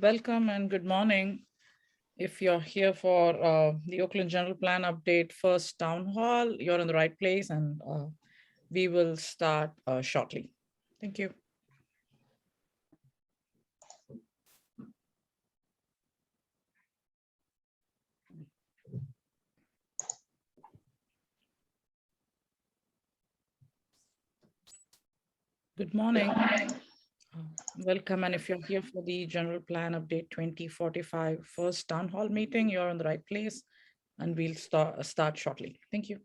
Welcome and good morning. If you're here for the Oakland General Plan Update first town hall, you're in the right place, and we will start shortly. Thank you. Good morning. Welcome, and if you're here for the General Plan Update 2045 first town hall meeting, you're in the right place, and we'll start shortly. Thank you.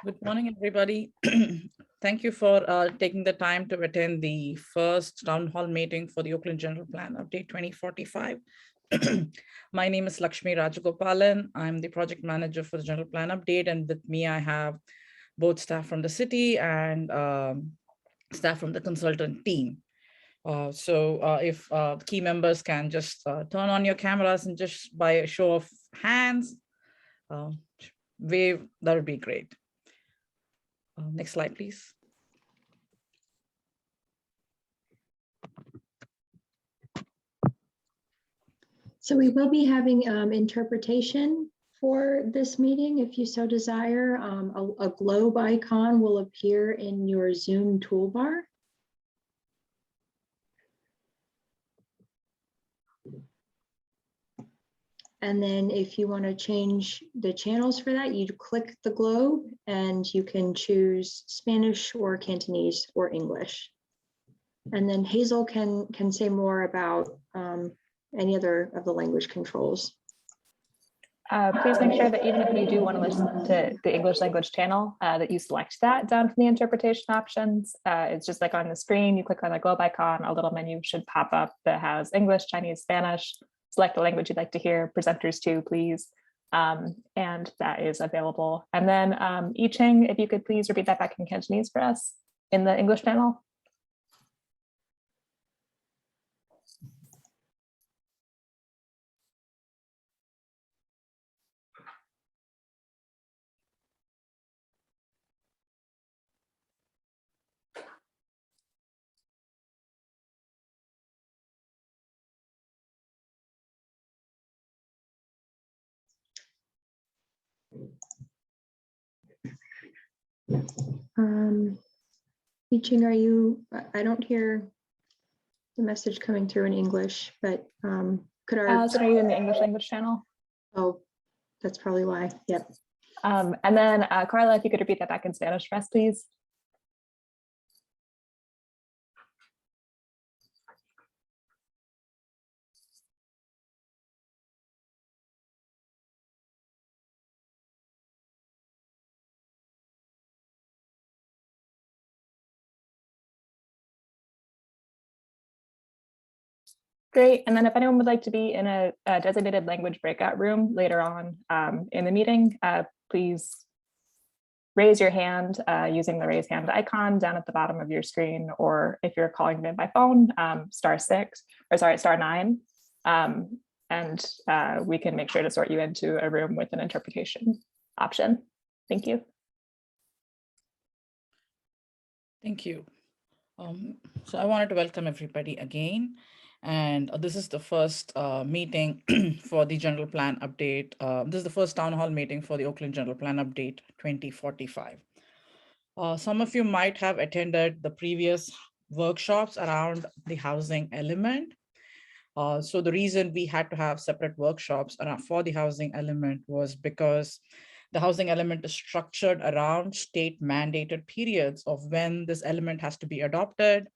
Good morning, everybody. Thank you for taking the time to attend the first town hall meeting for the Oakland General Plan Update 2045. My name is Lakshmi Rajagopalan. I'm the project manager for the General Plan Update, and with me I have both staff from the city and staff from the consultant team. If key members can just turn on your cameras and just by a show of hands, wave, that would be great. Next slide, please. So we will be having interpretation for this meeting. If you so desire, a globe icon will appear in your Zoom toolbar. And then if you want to change the channels for that, you click the globe and you can choose Spanish or Cantonese or English. And then Hazel can say more about any other of the language controls. Please make sure that even if you do want to listen to the English language channel, that you select that down from the interpretation options. It's just like on the screen, you click on the globe icon, a little menu should pop up that has English, Chinese, Spanish. Select the language you'd like to hear, presenters too, please. And that is available. And then I Ching, if you could please repeat that back in Cantonese for us in the English channel. Ching, are you, I don't hear the message coming through in English, but could our... So are you in the English language channel? Oh, that's probably why, yep. And then Carla, if you could repeat that back in Spanish for us, please. Great. And then if anyone would like to be in a designated language breakout room later on in the meeting, please raise your hand using the raise hand icon down at the bottom of your screen, or if you're calling in by phone, star 9. And we can make sure to sort you into a room with an interpretation option. Thank you. Thank you. So I wanted to welcome everybody again. And this is the first meeting for the general plan update. This is the first town hall meeting for the Oakland General Plan Update 2045. Some of you might have attended the previous workshops around the housing element. So the reason we had to have separate workshops for the housing element was because the housing element is structured around state mandated periods of when this element has to be adopted,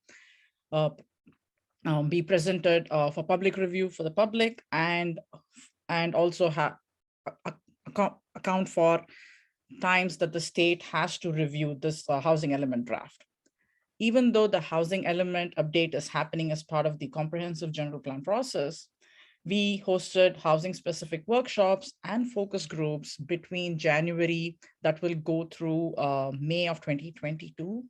be presented for public review for the public, and also account for times that the state has to review this housing element draft. Even though the housing element update is happening as part of the comprehensive general plan process, we hosted housing specific workshops and focus groups between January that will go through May of 2022,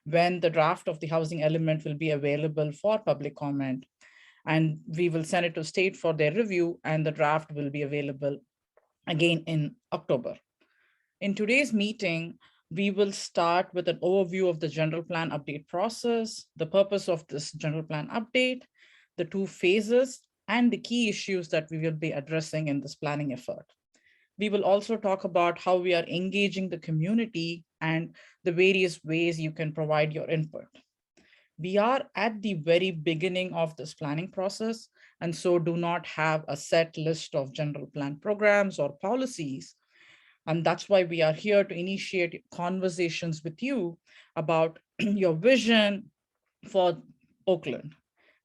when the draft of the housing element will be available for public comment. And we will send it to state for their review, and the draft will be available again in October. In today's meeting, we will start with an overview of the general plan update process, the purpose of this general plan update, the 2 phases, and the key issues that we will be addressing in this planning effort. We will also talk about how we are engaging the community and the various ways you can provide your input. We are at the very beginning of this planning process, and so do not have a set list of general plan programs or policies. And that's why we are here to initiate conversations with you about your vision for Oakland.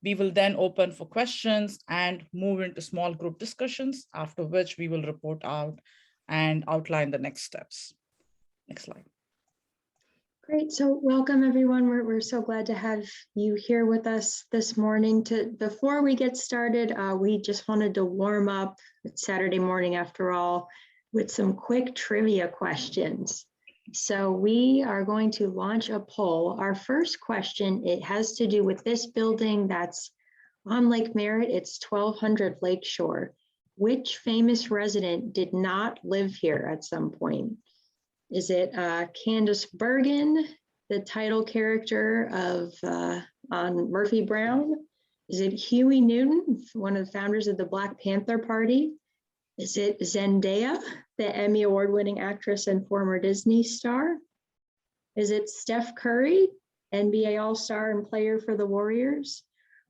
We will then open for questions and move into small group discussions, after which we will report out and outline the next steps. Next slide. Great. So welcome, everyone. We're so glad to have you here with us this morning. Before we get started, we just wanted to warm up. It's Saturday morning after all, with some quick trivia questions. So we are going to launch a poll. Our first question, it has to do with this building that's on Lake Merritt. It's 1200 Lakeshore. Which famous resident did not live here at some point? Is it Candace Bergen, the title character of on Murphy Brown? Is it Huey Newton, one of the founders of the Black Panther Party? Is it Zendaya, the Emmy Award-winning actress and former Disney star? Is it Steph Curry, NBA All-Star and player for the Warriors?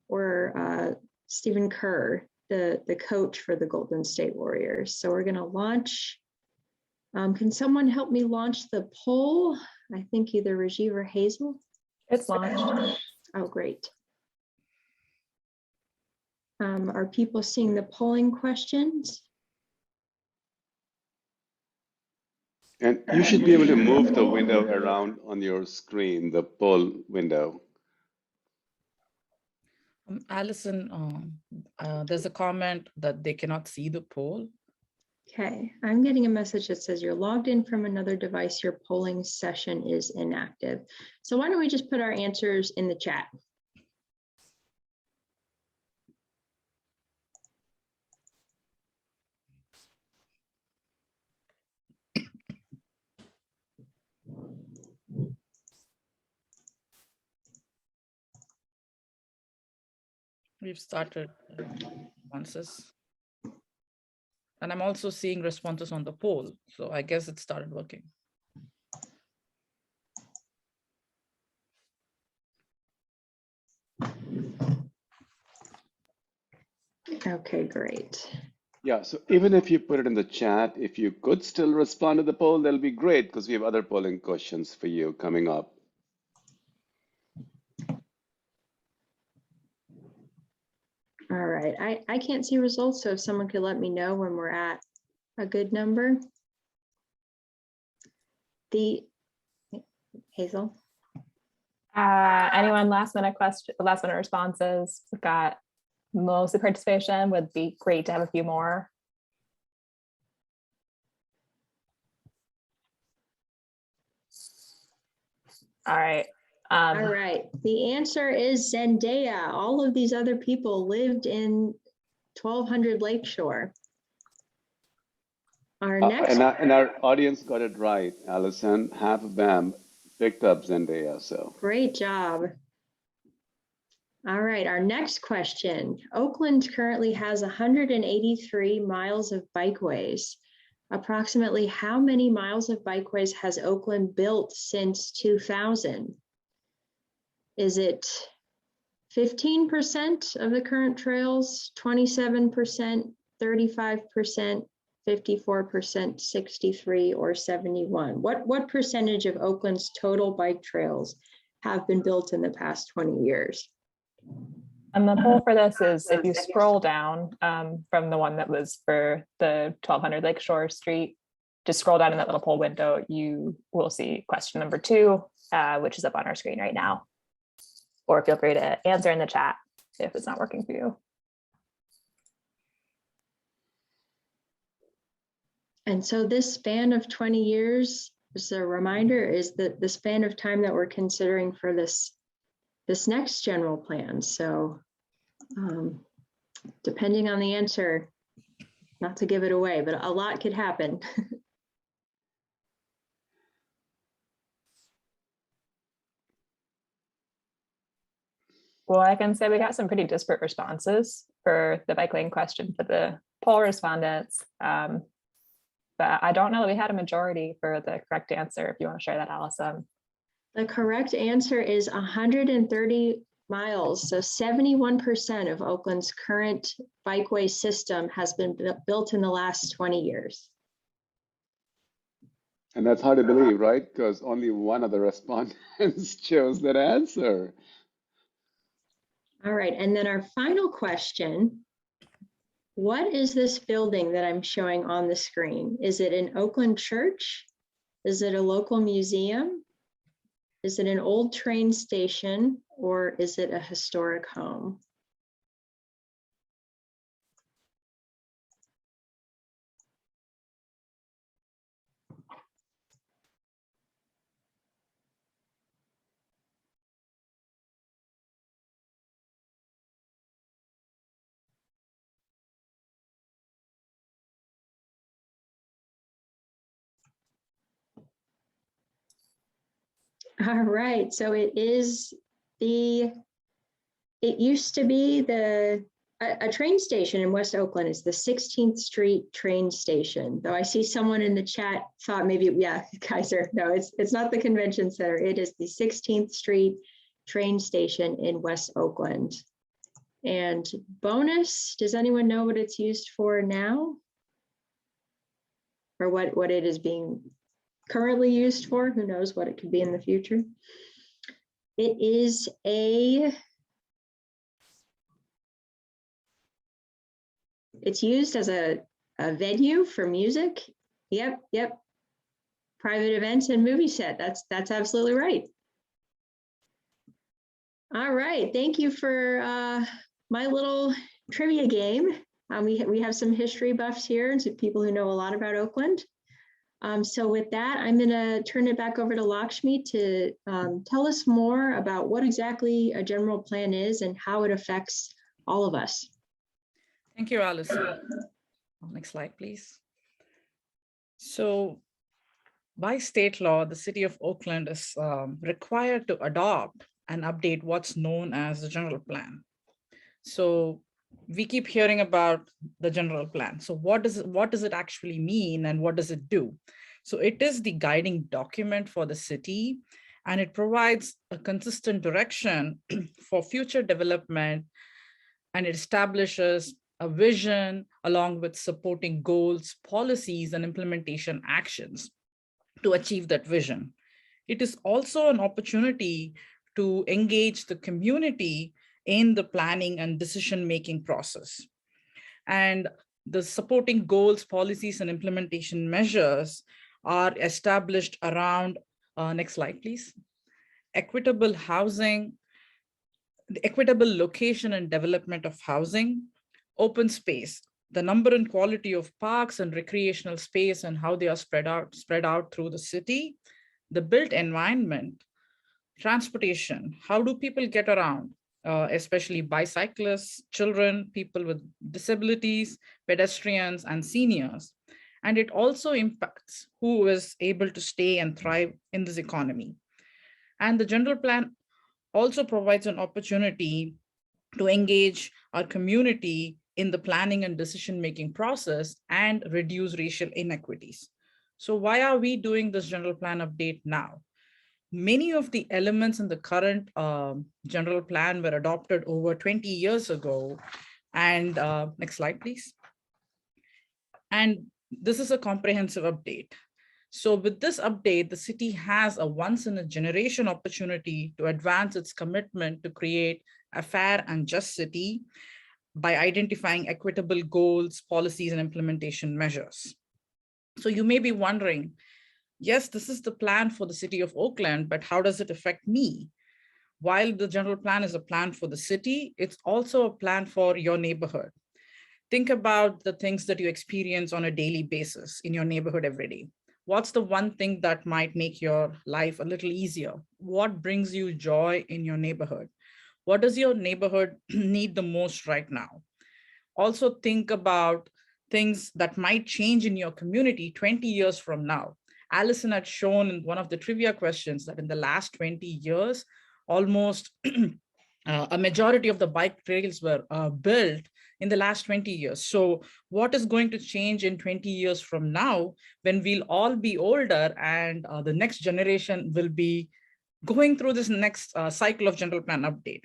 Or Stephen Kerr, the coach for the Golden State Warriors? So we're gonna launch. Can someone help me launch the poll? I think either Rajiv or Hazel. It's launched. Oh, great. Are people seeing the polling questions? And you should be able to move the window around on your screen, the poll window. Allison, there's a comment that they cannot see the poll. Okay, I'm getting a message that says you're logged in from another device. Your polling session is inactive. So why don't we just put our answers in the chat? We've started responses. And I'm also seeing responses on the poll. So I guess it started working. Okay, great. Yeah, so even if you put it in the chat, if you could still respond to the poll, that'll be great because we have other polling questions for you coming up. All right, I can't see results, so if someone could let me know when we're at a good number. Hazel? Anyone last minute responses? We've got mostly participation. Would be great to have a few more. All right. All right, the answer is Zendaya. All of these other people lived in 1200 Lakeshore. Our next. And our audience got it right, Allison. Half of them picked up Zendaya, so. Great job. All right, our next question. Oakland currently has 183 miles of bikeways. Approximately how many miles of bikeways has Oakland built since 2000? Is it 15% of the current trails, 27%, 35%, 54%, 63, or 71? What percentage of Oakland's total bike trails have been built in the past 20 years? And the poll for this is if you scroll down from the one that was for the 1200 Lakeshore Street, just scroll down in that little poll window, you will see question number 2, which is up on our screen right now. Or feel free to answer in the chat if it's not working for you. And so this span of 20 years, as a reminder, is that the span of time that we're considering for this next general plan. So depending on the answer, not to give it away, but a lot could happen. Well, I can say we got some pretty disparate responses for the bike lane question for the poll respondents. But I don't know that we had a majority for the correct answer. If you want to share that, Allison. The correct answer is 130 miles. So 71% of Oakland's current bikeway system has been built in the last 20 years. And that's hard to believe, right? Because only one of the respondents chose that answer. All right, and then our final question. What is this building that I'm showing on the screen? Is it an Oakland church? Is it a local museum? Is it an old train station, or is it a historic home? All right, so it used to be a train station in West Oakland. It's the 16th Street train station. Though I see someone in the chat thought maybe, yeah, Kaiser, no, it's not the convention center. It is the 16th Street train station in West Oakland. And bonus, does anyone know what it's used for now? Or what it is being currently used for? Who knows what it could be in the future? It is it's used as a venue for music. Yep. Private events and movie set. That's absolutely right. All right, thank you for my little trivia game. We have some history buffs here and some people who know a lot about Oakland. So with that, I'm going to turn it back over to Lakshmi to tell us more about what exactly a general plan is and how it affects all of us. Thank you, Allison. Next slide, please. So by state law, the city of Oakland is required to adopt and update what's known as the general plan. So we keep hearing about the general plan. So what does it actually mean and what does it do? So it is the guiding document for the city, and it provides a consistent direction for future development, and it establishes a vision along with supporting goals, policies, and implementation actions to achieve that vision. It is also an opportunity to engage the community in the planning and decision-making process. And the supporting goals, policies, and implementation measures are established around, next slide, please. Equitable housing, the equitable location and development of housing, open space, the number and quality of parks and recreational space and how they are spread out through the city, the built environment, transportation, how do people get around, especially bicyclists, children, people with disabilities, pedestrians, and seniors. And it also impacts who is able to stay and thrive in this economy. And the general plan also provides an opportunity to engage our community in the planning and decision-making process and reduce racial inequities. So why are we doing this general plan update now? Many of the elements in the current general plan were adopted over 20 years ago. And next slide, please. And this is a comprehensive update. So with this update, the city has a once in a generation opportunity to advance its commitment to create a fair and just city by identifying equitable goals, policies, and implementation measures. So you may be wondering, yes, this is the plan for the city of Oakland, but how does it affect me? While the general plan is a plan for the city, it's also a plan for your neighborhood. Think about the things that you experience on a daily basis in your neighborhood every day. What's the one thing that might make your life a little easier? What brings you joy in your neighborhood? What does your neighborhood need the most right now? Also think about things that might change in your community 20 years from now. Allison had shown in one of the trivia questions that in the last 20 years, almost a majority of the bike trails were built in the last 20 years. So what is going to change in 20 years from now when we'll all be older and the next generation will be going through this next cycle of general plan update?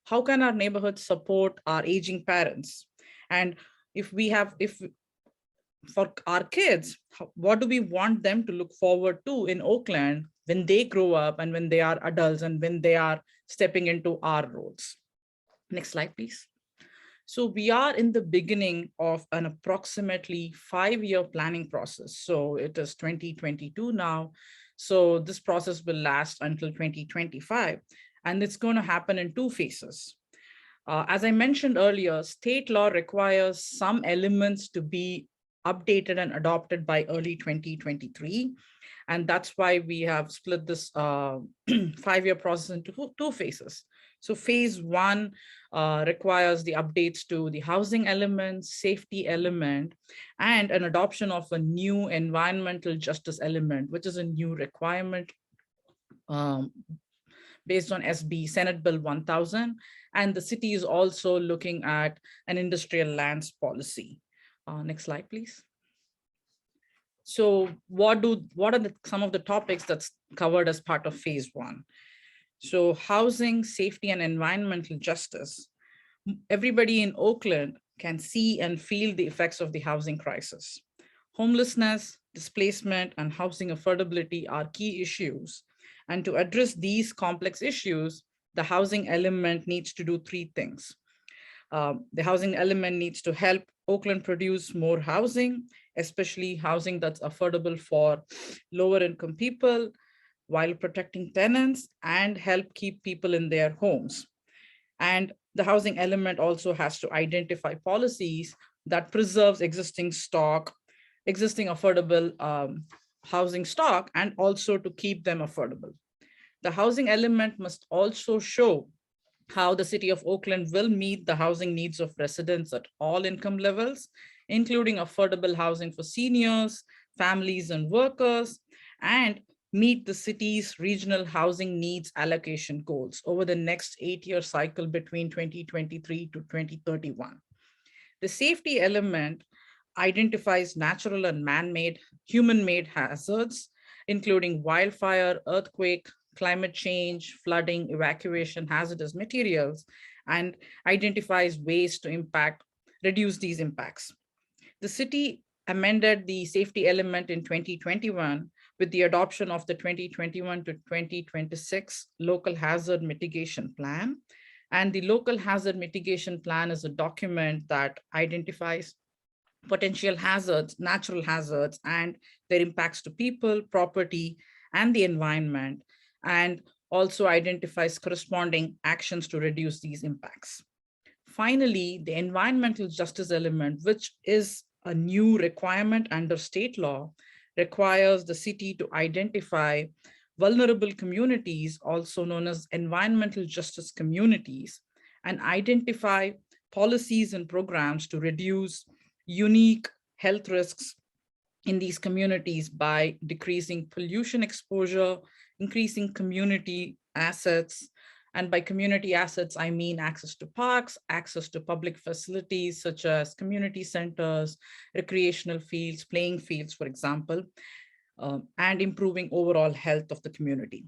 How can our neighborhood support our aging parents? And if for our kids, what do we want them to look forward to in Oakland when they grow up and when they are adults and when they are stepping into our roles? Next slide, please. So we are in the beginning of an approximately 5-year planning process. So it is 2022 now. So this process will last until 2025, and it's going to happen in 2 phases. As I mentioned earlier, state law requires some elements to be updated and adopted by early 2023. And that's why we have split this 5-year process into 2 phases. So phase 1 requires the updates to the housing element, safety element, and an adoption of a new environmental justice element, which is a new requirement based on SB Senate Bill 1000. And the city is also looking at an industrial lands policy. Next slide, please. So what are some of the topics that's covered as part of phase 1? So housing, safety, and environmental justice. Everybody in Oakland can see and feel the effects of the housing crisis. Homelessness, displacement, and housing affordability are key issues. And to address these complex issues, the housing element needs to do 3 things. The housing element needs to help Oakland produce more housing, especially housing that's affordable for lower income people, while protecting tenants and help keep people in their homes. And the housing element also has to identify policies that preserves existing affordable housing stock, and also to keep them affordable. The housing element must also show how the city of Oakland will meet the housing needs of residents at all income levels, including affordable housing for seniors, families, and workers, and meet the city's regional housing needs allocation goals over the next 8-year cycle between 2023 to 2031. The safety element identifies natural and man-made, human-made hazards, including wildfire, earthquake, climate change, flooding, evacuation, hazardous materials, and identifies ways to reduce these impacts. The city amended the safety element in 2021 with the adoption of the 2021 to 2026 Local Hazard Mitigation Plan. And the Local Hazard Mitigation Plan is a document that identifies potential hazards, natural hazards, and their impacts to people, property, and the environment, and also identifies corresponding actions to reduce these impacts. Finally, the environmental justice element, which is a new requirement under state law, requires the city to identify vulnerable communities, also known as environmental justice communities, and identify policies and programs to reduce unique health risks in these communities by decreasing pollution exposure, increasing community assets, And by community assets, I mean access to parks, access to public facilities such as community centers, recreational fields, playing fields, for example, and improving overall health of the community.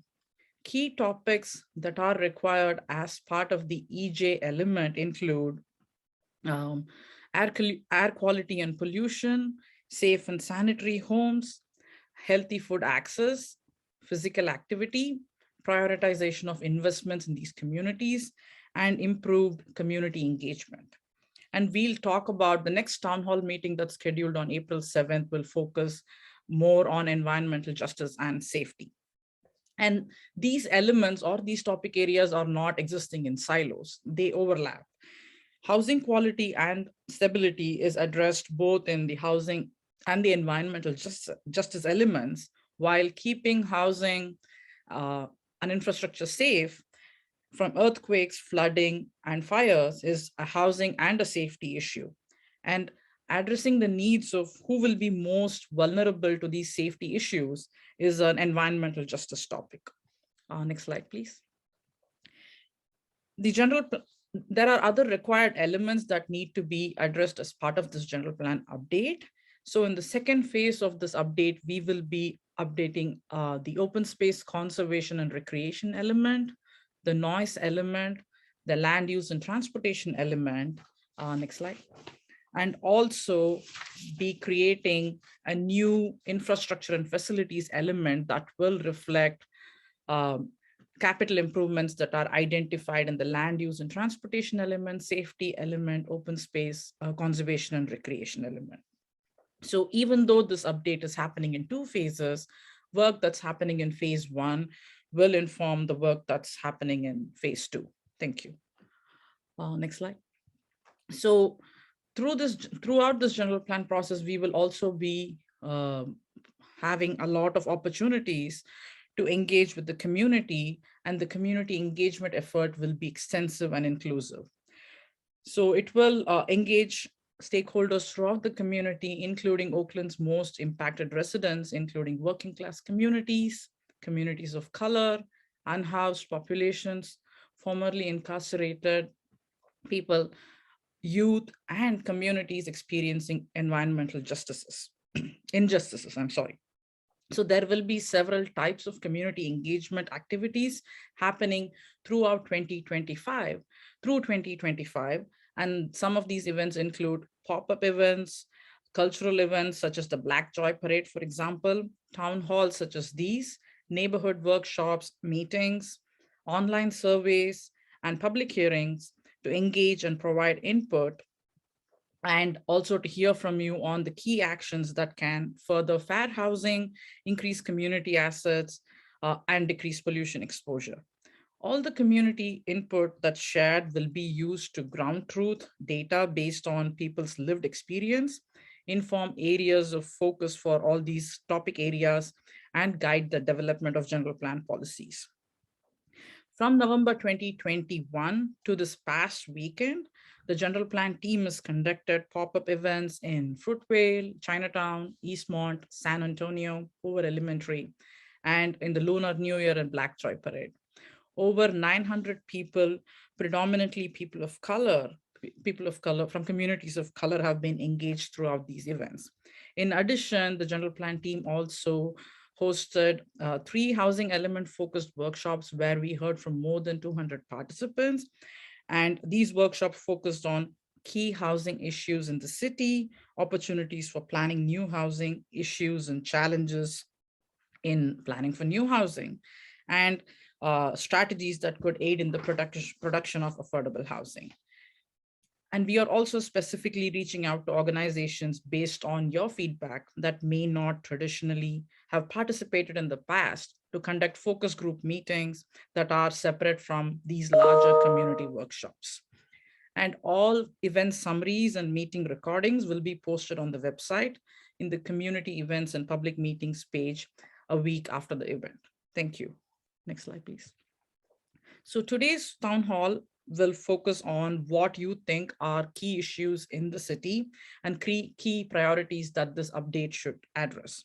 Key topics that are required as part of the EJ element include um, air quality and pollution, safe and sanitary homes, healthy food access, physical activity, prioritization of investments in these communities, and improved community engagement. And we'll talk about the next town hall meeting that's scheduled on April 7th will focus more on environmental justice and safety. And these elements or these topic areas are not existing in silos, they overlap. Housing quality and stability is addressed both in the housing and the environmental justice elements, while keeping housing and infrastructure safe from earthquakes, flooding, and fires is a housing and a safety issue. And addressing the needs of who will be most vulnerable to these safety issues is an environmental justice topic. Next slide, please. There are other required elements that need to be addressed as part of this general plan update. So in the second phase of this update, we will be updating the open space conservation and recreation element, the noise element, the land use and transportation element. Next slide. And also be creating a new infrastructure and facilities element that will reflect capital improvements that are identified in the land use and transportation element, safety element, open space, conservation and recreation element. So even though this update is happening in 2 phases, work that's happening in phase 1 will inform the work that's happening in phase 2. Thank you. Next slide. So throughout this general plan process, we will also be having a lot of opportunities to engage with the community, and the community engagement effort will be extensive and inclusive. So it will engage stakeholders throughout the community, including Oakland's most impacted residents, including working class communities, communities of color, unhoused populations, formerly incarcerated people, youth, and communities experiencing environmental injustices, I'm sorry. So there will be several types of community engagement activities happening throughout 2025 through 2025. And some of these events include pop-up events, cultural events such as the Black Joy Parade, for example, town halls such as these, neighborhood workshops, meetings, online surveys, and public hearings to engage and provide input, and also to hear from you on the key actions that can further fair housing, increase community assets, and decrease pollution exposure. All the community input that's shared will be used to ground truth data based on people's lived experience, inform areas of focus for all these topic areas, and guide the development of general plan policies. From November 2021 to this past weekend, the general plan team has conducted pop-up events in Fruitvale, Chinatown, Eastmont, San Antonio, Hoover Elementary, and in the Lunar New Year and Black Joy Parade. Over 900 people, predominantly people of color from communities of color, have been engaged throughout these events. In addition, the general plan team also hosted 3 housing element focused workshops where we heard from more than 200 participants. And these workshops focused on key housing issues in the city, opportunities for planning new housing, issues and challenges in planning for new housing, and strategies that could aid in the production of affordable housing. And we are also specifically reaching out to organizations based on your feedback that may not traditionally have participated in the past to conduct focus group meetings that are separate from these larger community workshops. And all event summaries and meeting recordings will be posted on the website in the community events and public meetings page a week after the event. Thank you. Next slide, please. So today's town hall will focus on what you think are key issues in the city and key priorities that this update should address.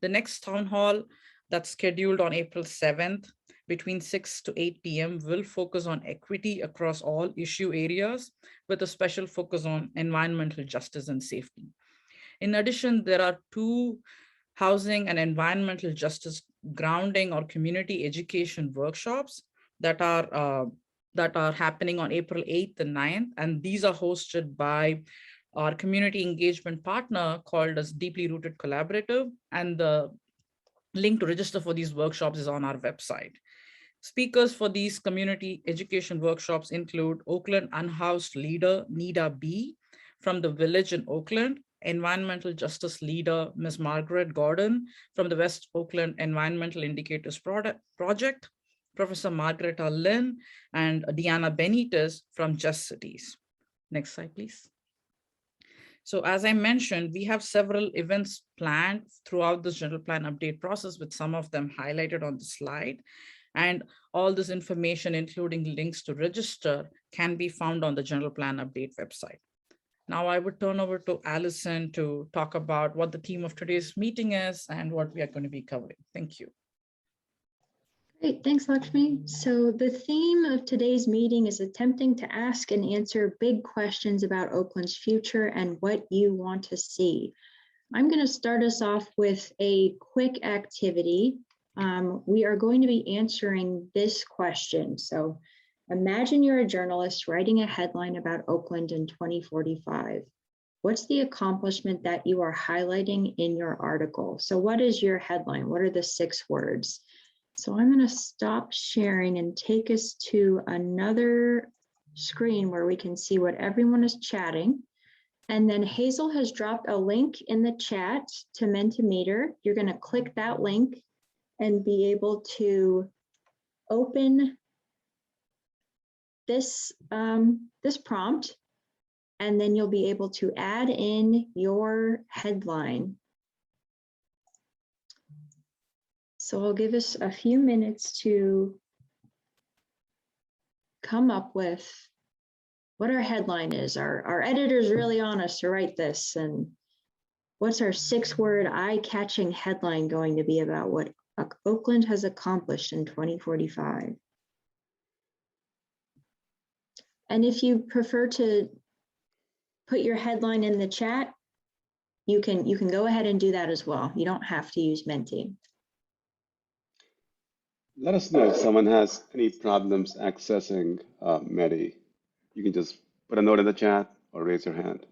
The next town hall that's scheduled on April 7th between 6 to 8 p.m. will focus on equity across all issue areas with a special focus on environmental justice and safety. In addition, there are 2 housing and environmental justice grounding or community education workshops that are happening on April 8th and 9th. And these are hosted by our community engagement partner called as Deeply Rooted Collaborative. And the link to register for these workshops is on our website. Speakers for these community education workshops include Oakland unhoused leader Nida B from the village in Oakland, environmental justice leader Ms. Margaret Gordon from the West Oakland Environmental Indicators Project, Professor Margareta Lynn, and Diana Benitez from Just Cities. Next slide, please. So as I mentioned, we have several events planned throughout this general plan update process, with some of them highlighted on the slide. And all this information, including links to register, can be found on the general plan update website. Now I would turn over to Allison to talk about what the theme of today's meeting is and what we are going to be covering. Thank you. Great, thanks, Lakshmi. So the theme of today's meeting is attempting to ask and answer big questions about Oakland's future and what you want to see. I'm going to start us off with a quick activity. We are going to be answering this question. So imagine you're a journalist writing a headline about Oakland in 2045. What's the accomplishment that you are highlighting in your article? So what is your headline? What are the 6 words? So I'm going to stop sharing and take us to another screen where we can see what everyone is chatting. And then Hazel has dropped a link in the chat to Mentimeter. You're going to click that link and be able to open this, this prompt, and then you'll be able to add in your headline. So I'll give us a few minutes to come up with what our headline is. Our editor's really on us to write this, and what's our 6-word eye-catching headline going to be about what Oakland has accomplished in 2045. And if you prefer to put your headline in the chat, you can go ahead and do that as well. You don't have to use Menti. Let us know if someone has any problems accessing Medi. You can just put a note in the chat or raise your hand.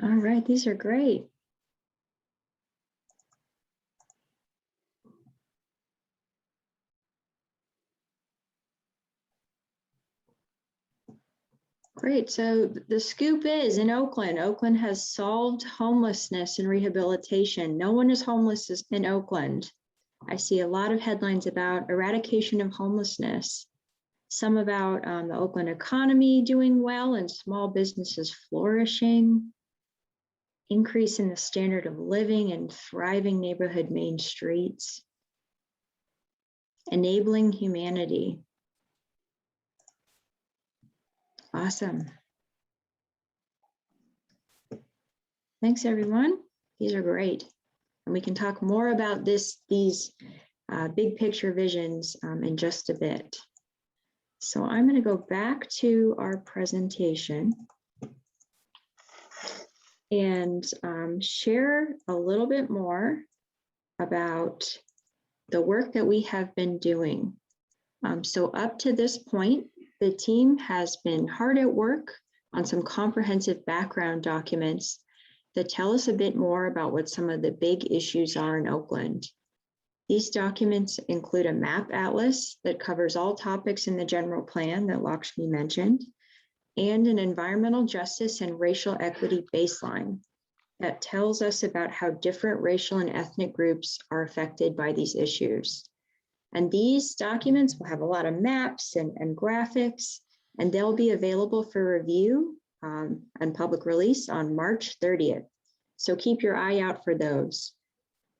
All right, these are great. Great, so the scoop is in Oakland. Oakland has solved homelessness and rehabilitation. No one is homeless in Oakland. I see a lot of headlines about eradication of homelessness, some about the Oakland economy doing well and small businesses flourishing, increase in the standard of living and thriving neighborhood main streets, enabling humanity. Awesome. Thanks, everyone. These are great. And we can talk more about these big picture visions in just a bit. So I'm going to go back to our presentation and share a little bit more about the work that we have been doing. So up to this point, the team has been hard at work on some comprehensive background documents that tell us a bit more about what some of the big issues are in Oakland. These documents include a map atlas that covers all topics in the general plan that Lakshmi mentioned, and an environmental justice and racial equity baseline that tells us about how different racial and ethnic groups are affected by these issues. And these documents will have a lot of maps and graphics, and they'll be available for review and public release on March 30th. So keep your eye out for those.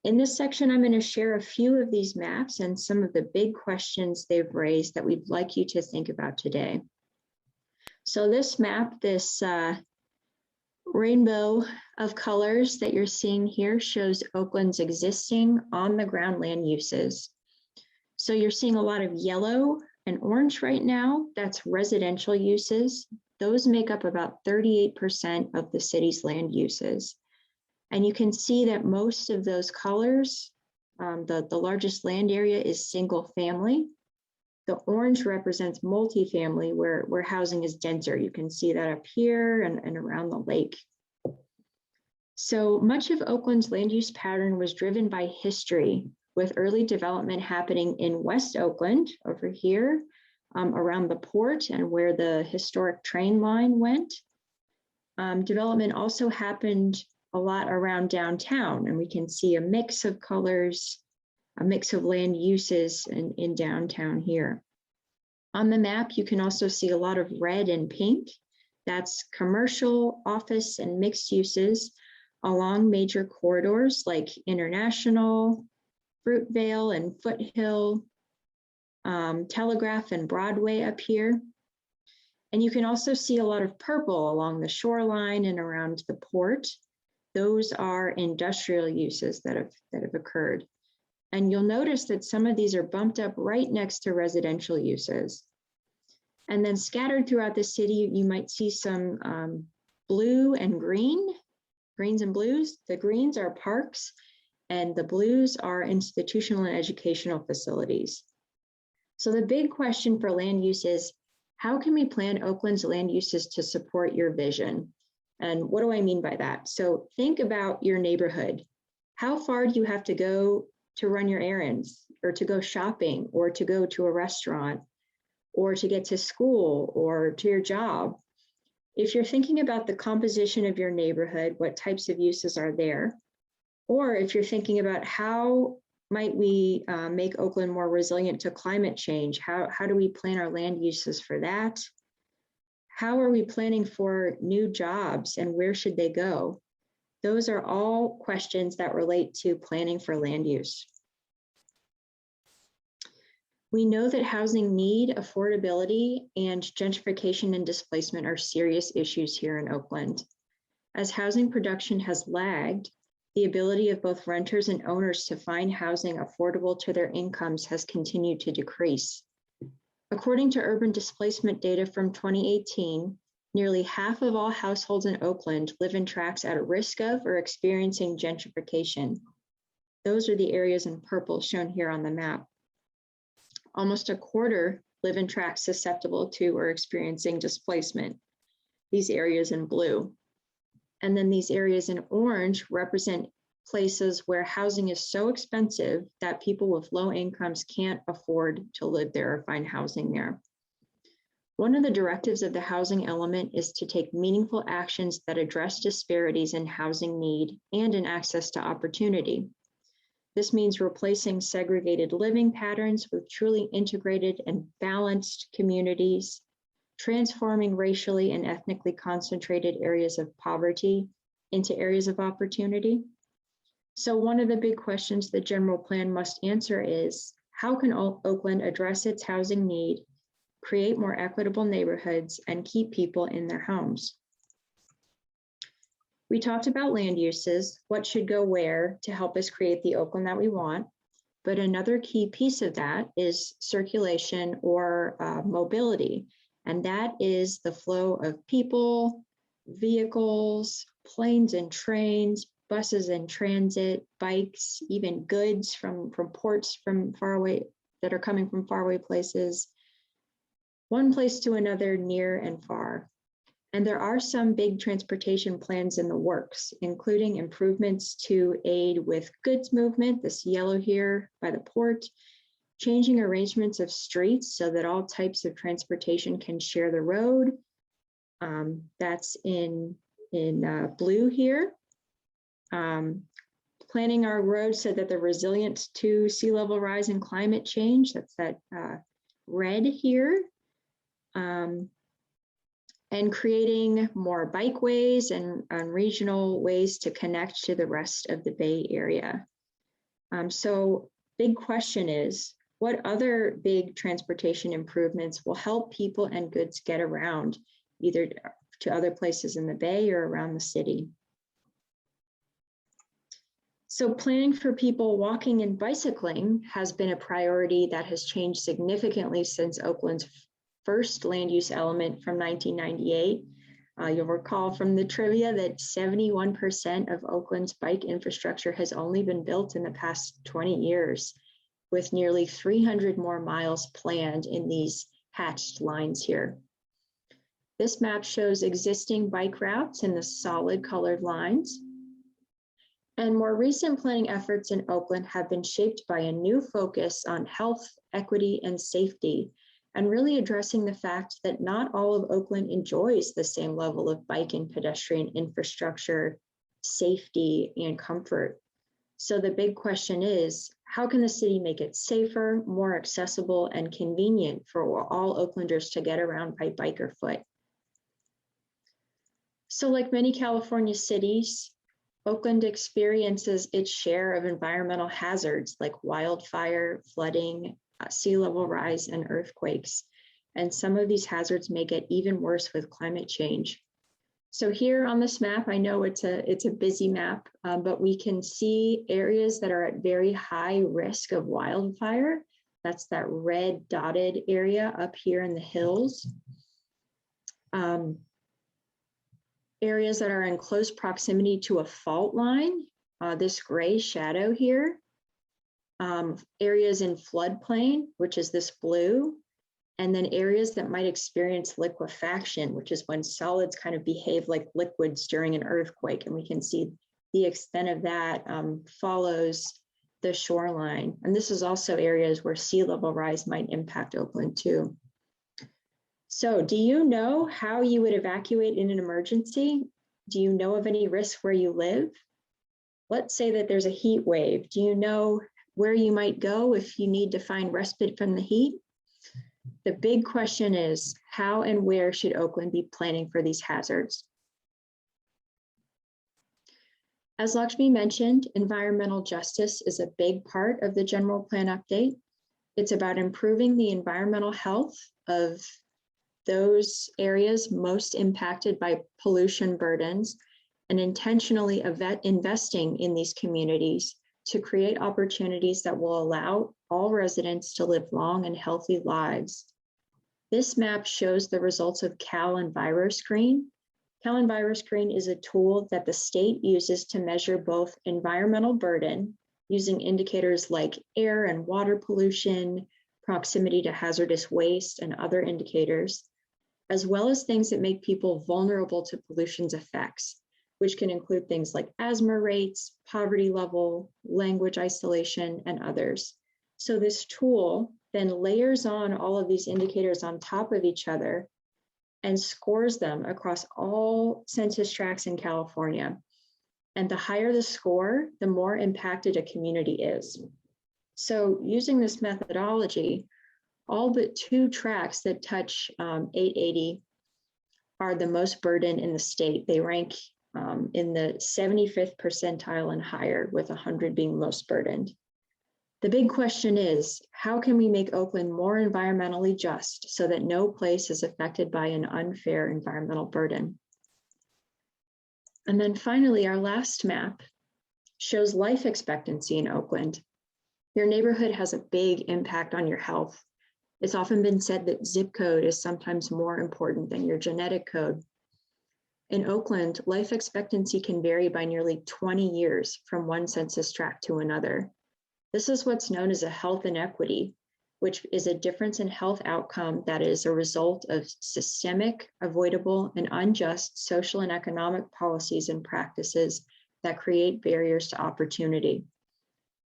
In this section, I'm going to share a few of these maps and some of the big questions they've raised that we'd like you to think about today. So this map, this rainbow of colors that you're seeing here shows Oakland's existing on-the-ground land uses. So you're seeing a lot of yellow and orange right now. That's residential uses. Those make up about 38% of the city's land uses. And you can see that most of those colors, the largest land area is single family. The orange represents multifamily, where housing is denser. You can see that up here and around the lake. So much of Oakland's land use pattern was driven by history, with early development happening in West Oakland, over here, around the port and where the historic train line went. Development also happened a lot around downtown, and we can see a mix of colors, a mix of land uses in downtown here. On the map, you can also see a lot of red and pink. That's commercial, office, and mixed uses along major corridors like International, Fruitvale and Foothill, Telegraph and Broadway up here. And you can also see a lot of purple along the shoreline and around the port. Those are industrial uses that have occurred. And you'll notice that some of these are bumped up right next to residential uses. And then scattered throughout the city, you might see some blue and green, greens and blues. The greens are parks, and the blues are institutional and educational facilities. So the big question for land use is, how can we plan Oakland's land uses to support your vision? And what do I mean by that? So think about your neighborhood. How far do you have to go to run your errands, or to go shopping, or to go to a restaurant, or to get to school, or to your job? If you're thinking about the composition of your neighborhood, what types of uses are there? Or if you're thinking about how might we make Oakland more resilient to climate change, how do we plan our land uses for that? How are we planning for new jobs, and where should they go? Those are all questions that relate to planning for land use. We know that housing need, affordability, and gentrification and displacement are serious issues here in Oakland. As housing production has lagged, the ability of both renters and owners to find housing affordable to their incomes has continued to decrease. According to urban displacement data from 2018, nearly half of all households in Oakland live in tracts at risk of or experiencing gentrification. Those are the areas in purple shown here on the map. Almost a quarter live in tracts susceptible to or experiencing displacement, these areas in blue. And then these areas in orange represent places where housing is so expensive that people with low incomes can't afford to live there or find housing there. One of the directives of the housing element is to take meaningful actions that address disparities in housing need and in access to opportunity. This means replacing segregated living patterns with truly integrated and balanced communities, transforming racially and ethnically concentrated areas of poverty into areas of opportunity. So one of the big questions the general plan must answer is, how can Oakland address its housing need, create more equitable neighborhoods, and keep people in their homes? We talked about land uses, what should go where to help us create the Oakland that we want. But another key piece of that is circulation or mobility. And that is the flow of people, vehicles, planes and trains, buses and transit, bikes, even goods from ports from far away that are coming from faraway places, one place to another, near and far. And there are some big transportation plans in the works, including improvements to aid with goods movement, this yellow here by the port, changing arrangements of streets so that all types of transportation can share the road. That's in blue here. Planning our roads so that they're resilient to sea level rise and climate change. That's that red here. And creating more bikeways and regional ways to connect to the rest of the Bay Area. So big question is, what other big transportation improvements will help people and goods get around, either to other places in the Bay or around the city? So planning for people walking and bicycling has been a priority that has changed significantly since Oakland's first land use element from 1998. You'll recall from the trivia that 71% of Oakland's bike infrastructure has only been built in the past 20 years, with nearly 300 more miles planned in these hatched lines here. This map shows existing bike routes in the solid colored lines. And more recent planning efforts in Oakland have been shaped by a new focus on health, equity, and safety, and really addressing the fact that not all of Oakland enjoys the same level of bike and pedestrian infrastructure, safety, and comfort. So the big question is, how can the city make it safer, more accessible, and convenient for all Oaklanders to get around by bike or foot? So like many California cities, Oakland experiences its share of environmental hazards like wildfire, flooding, sea level rise, and earthquakes. And some of these hazards may get even worse with climate change. So here on this map, I know it's a busy map, but we can see areas that are at very high risk of wildfire. That's that red dotted area up here in the hills. Areas that are in close proximity to a fault line, this gray shadow here. Areas in floodplain, which is this blue, and then areas that might experience liquefaction, which is when solids kind of behave like liquids during an earthquake. And we can see the extent of that follows the shoreline. And this is also areas where sea level rise might impact Oakland too. So do you know how you would evacuate in an emergency? Do you know of any risk where you live? Let's say that there's a heat wave. Do you know where you might go if you need to find respite from the heat? The big question is, how and where should Oakland be planning for these hazards? As Lakshmi mentioned, environmental justice is a big part of the general plan update. It's about improving the environmental health of those areas most impacted by pollution burdens and intentionally investing in these communities to create opportunities that will allow all residents to live long and healthy lives. This map shows the results of Cal EnviroScreen. Cal EnviroScreen is a tool that the state uses to measure both environmental burden using indicators like air and water pollution, proximity to hazardous waste, and other indicators, as well as things that make people vulnerable to pollution's effects, which can include things like asthma rates, poverty level, language isolation, and others. So this tool then layers on all of these indicators on top of each other and scores them across all census tracts in California. And the higher the score, the more impacted a community is. So using this methodology, all but 2 tracts that touch 880 are the most burdened in the state. They rank in the 75th percentile and higher, with 100 being most burdened. The big question is, how can we make Oakland more environmentally just so that no place is affected by an unfair environmental burden? And then finally, our last map shows life expectancy in Oakland. Your neighborhood has a big impact on your health. It's often been said that zip code is sometimes more important than your genetic code. In Oakland, life expectancy can vary by nearly 20 years from one census tract to another. This is what's known as a health inequity, which is a difference in health outcome that is a result of systemic, avoidable, and unjust social and economic policies and practices that create barriers to opportunity.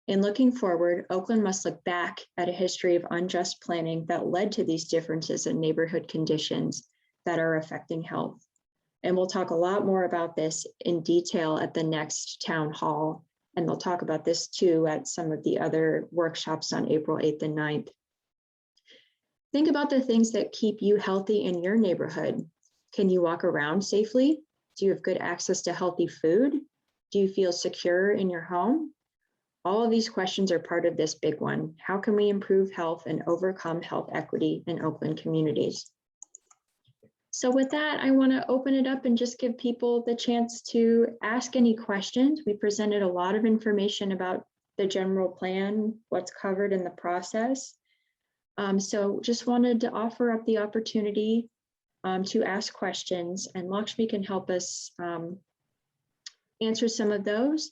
In looking forward, Oakland must look back at a history of unjust planning that led to these differences in neighborhood conditions that are affecting health. And we'll talk a lot more about this in detail at the next town hall. And they'll talk about this too at some of the other workshops on April 8th and 9th. Think about the things that keep you healthy in your neighborhood. Can you walk around safely? Do you have good access to healthy food? Do you feel secure in your home? All of these questions are part of this big one. How can we improve health and overcome health equity in Oakland communities? So with that, I want to open it up and just give people the chance to ask any questions. We presented a lot of information about the general plan, what's covered in the process. So just wanted to offer up the opportunity to ask questions, and Lakshmi can help us answer some of those.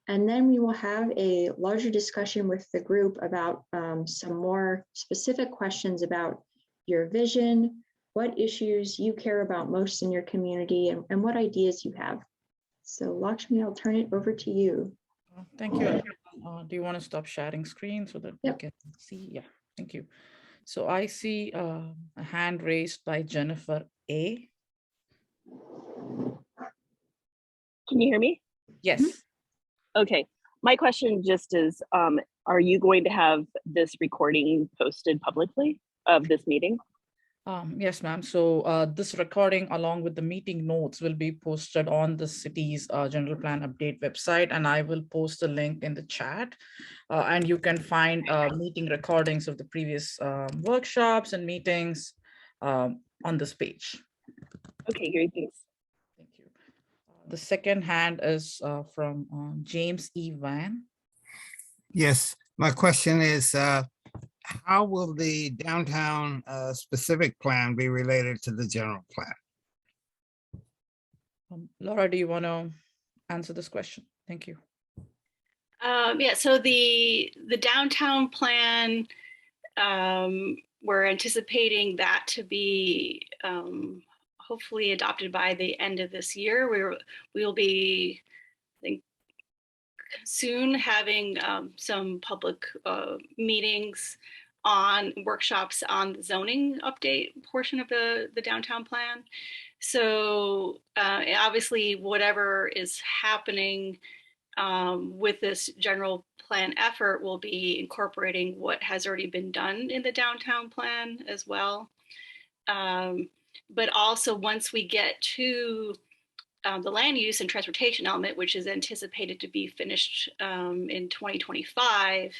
And then we will have a larger discussion with the group about some more specific questions about your vision, what issues you care about most in your community, and what ideas you have. So Lakshmi, I'll turn it over to you. Thank you. Do you want to stop sharing screen so that we Yep. can see? Yeah, thank you. So I see a hand raised by Jennifer A. Can you hear me? Yes. Okay. My question just is, are you going to have this recording posted publicly of this meeting? Yes, ma'am. So this recording along with the meeting notes will be posted on the city's general plan update website, and I will post the link in the chat. And you can find meeting recordings of the previous workshops and meetings on this page. Okay, great, thanks. Thank you. The second hand is from James E. Van. Yes, my question is, how will the downtown specific plan be related to the general plan? Laura, do you want to answer this question? Thank you. Yeah, so the downtown plan, we're anticipating that to be hopefully adopted by the end of this year. We'll be, I think, soon having some public meetings on workshops on the zoning update portion of the downtown plan. So obviously whatever is happening with this general plan effort will be incorporating what has already been done in the downtown plan as well. But also once we get to the land use and transportation element, which is anticipated to be finished in 2025,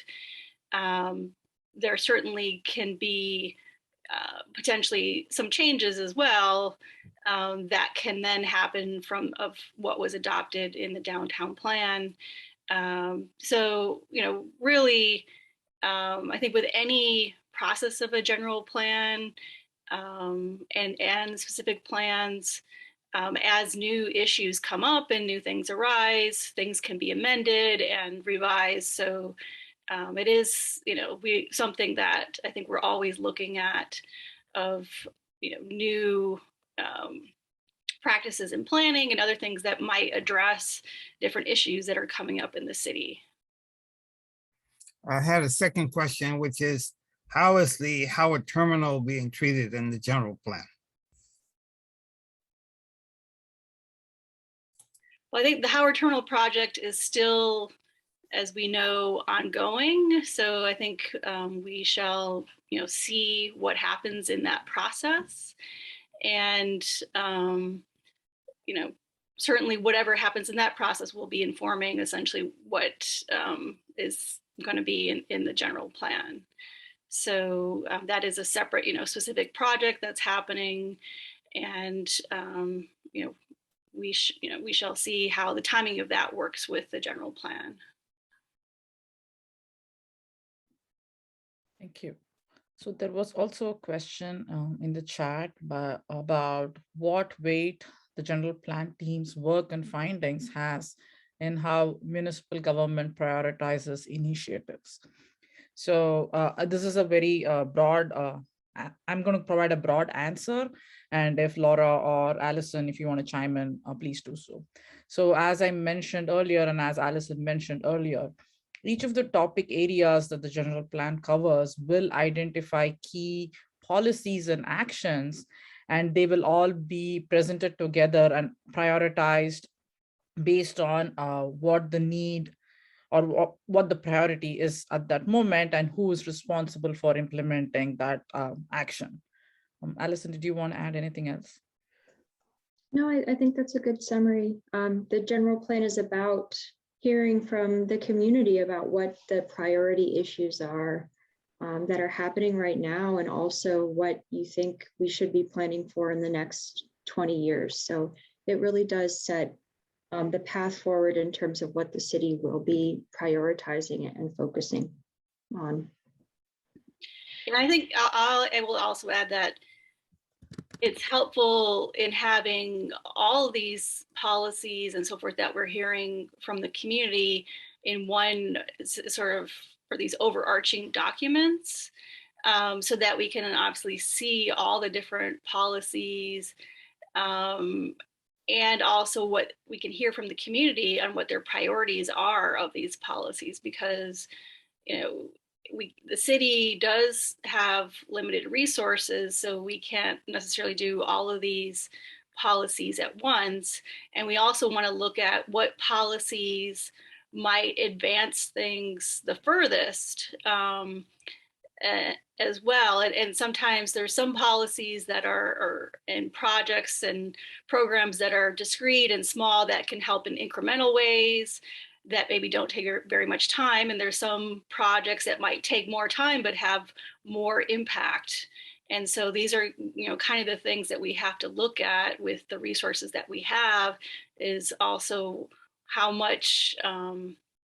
there certainly can be potentially some changes as well that can then happen of what was adopted in the downtown plan. So, really, I think with any process of a general plan and specific plans, as new issues come up and new things arise, things can be amended and revised. So it is, something that I think we're always looking at of, new practices in planning and other things that might address different issues that are coming up in the city. I had a second question, which is, how is the Howard Terminal being treated in the general plan? Well, I think the Howard Terminal project is still, as we know, ongoing. So I think we shall, see what happens in that process. And, certainly whatever happens in that process will be informing essentially what is going to be in the general plan. So that is a separate, specific project that's happening. And, we shall see how the timing of that works with the general plan. Thank you. So there was also a question in the chat about what weight the general plan team's work and findings has in how municipal government prioritizes initiatives. So this is a very broad, I'm going to provide a broad answer. And if Laura or Allison, if you want to chime in, please do so. So as I mentioned earlier, and as Allison mentioned earlier, each of the topic areas that the general plan covers will identify key policies and actions, and they will all be presented together and prioritized based on what the need or what the priority is at that moment and who is responsible for implementing that action. Allison, did you want to add anything else? No, I think that's a good summary. The general plan is about hearing from the community about what the priority issues are that are happening right now, and also what you think we should be planning for in the next 20 years. So it really does set the path forward in terms of what the city will be prioritizing and focusing on. And I think I will also add that it's helpful in having all of these policies and so forth that we're hearing from the community in one sort of, for these overarching documents, so that we can obviously see all the different policies, and also what we can hear from the community on what their priorities are of these policies, because, you know, the city does have limited resources, so we can't necessarily do all of these policies at once. And we also want to look at what policies might advance things the furthest as well. And sometimes there's some policies that are in projects and programs that are discrete and small that can help in incremental ways that maybe don't take very much time. And there's some projects that might take more time but have more impact. And so these are, you know, kind of the things that we have to look at with the resources that we have, is also how much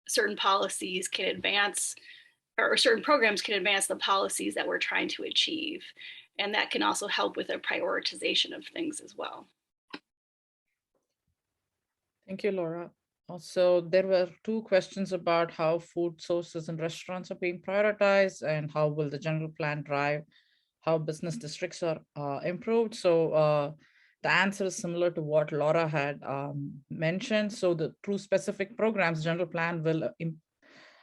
certain policies can advance, or certain programs can advance the policies that we're trying to achieve. And that can also help with a prioritization of things as well. Thank you, Laura. Also, there were 2 questions about how food sources and restaurants are being prioritized, and how will the general plan drive how business districts are improved. So the answer is similar to what Laura had mentioned. So through specific programs, general plan will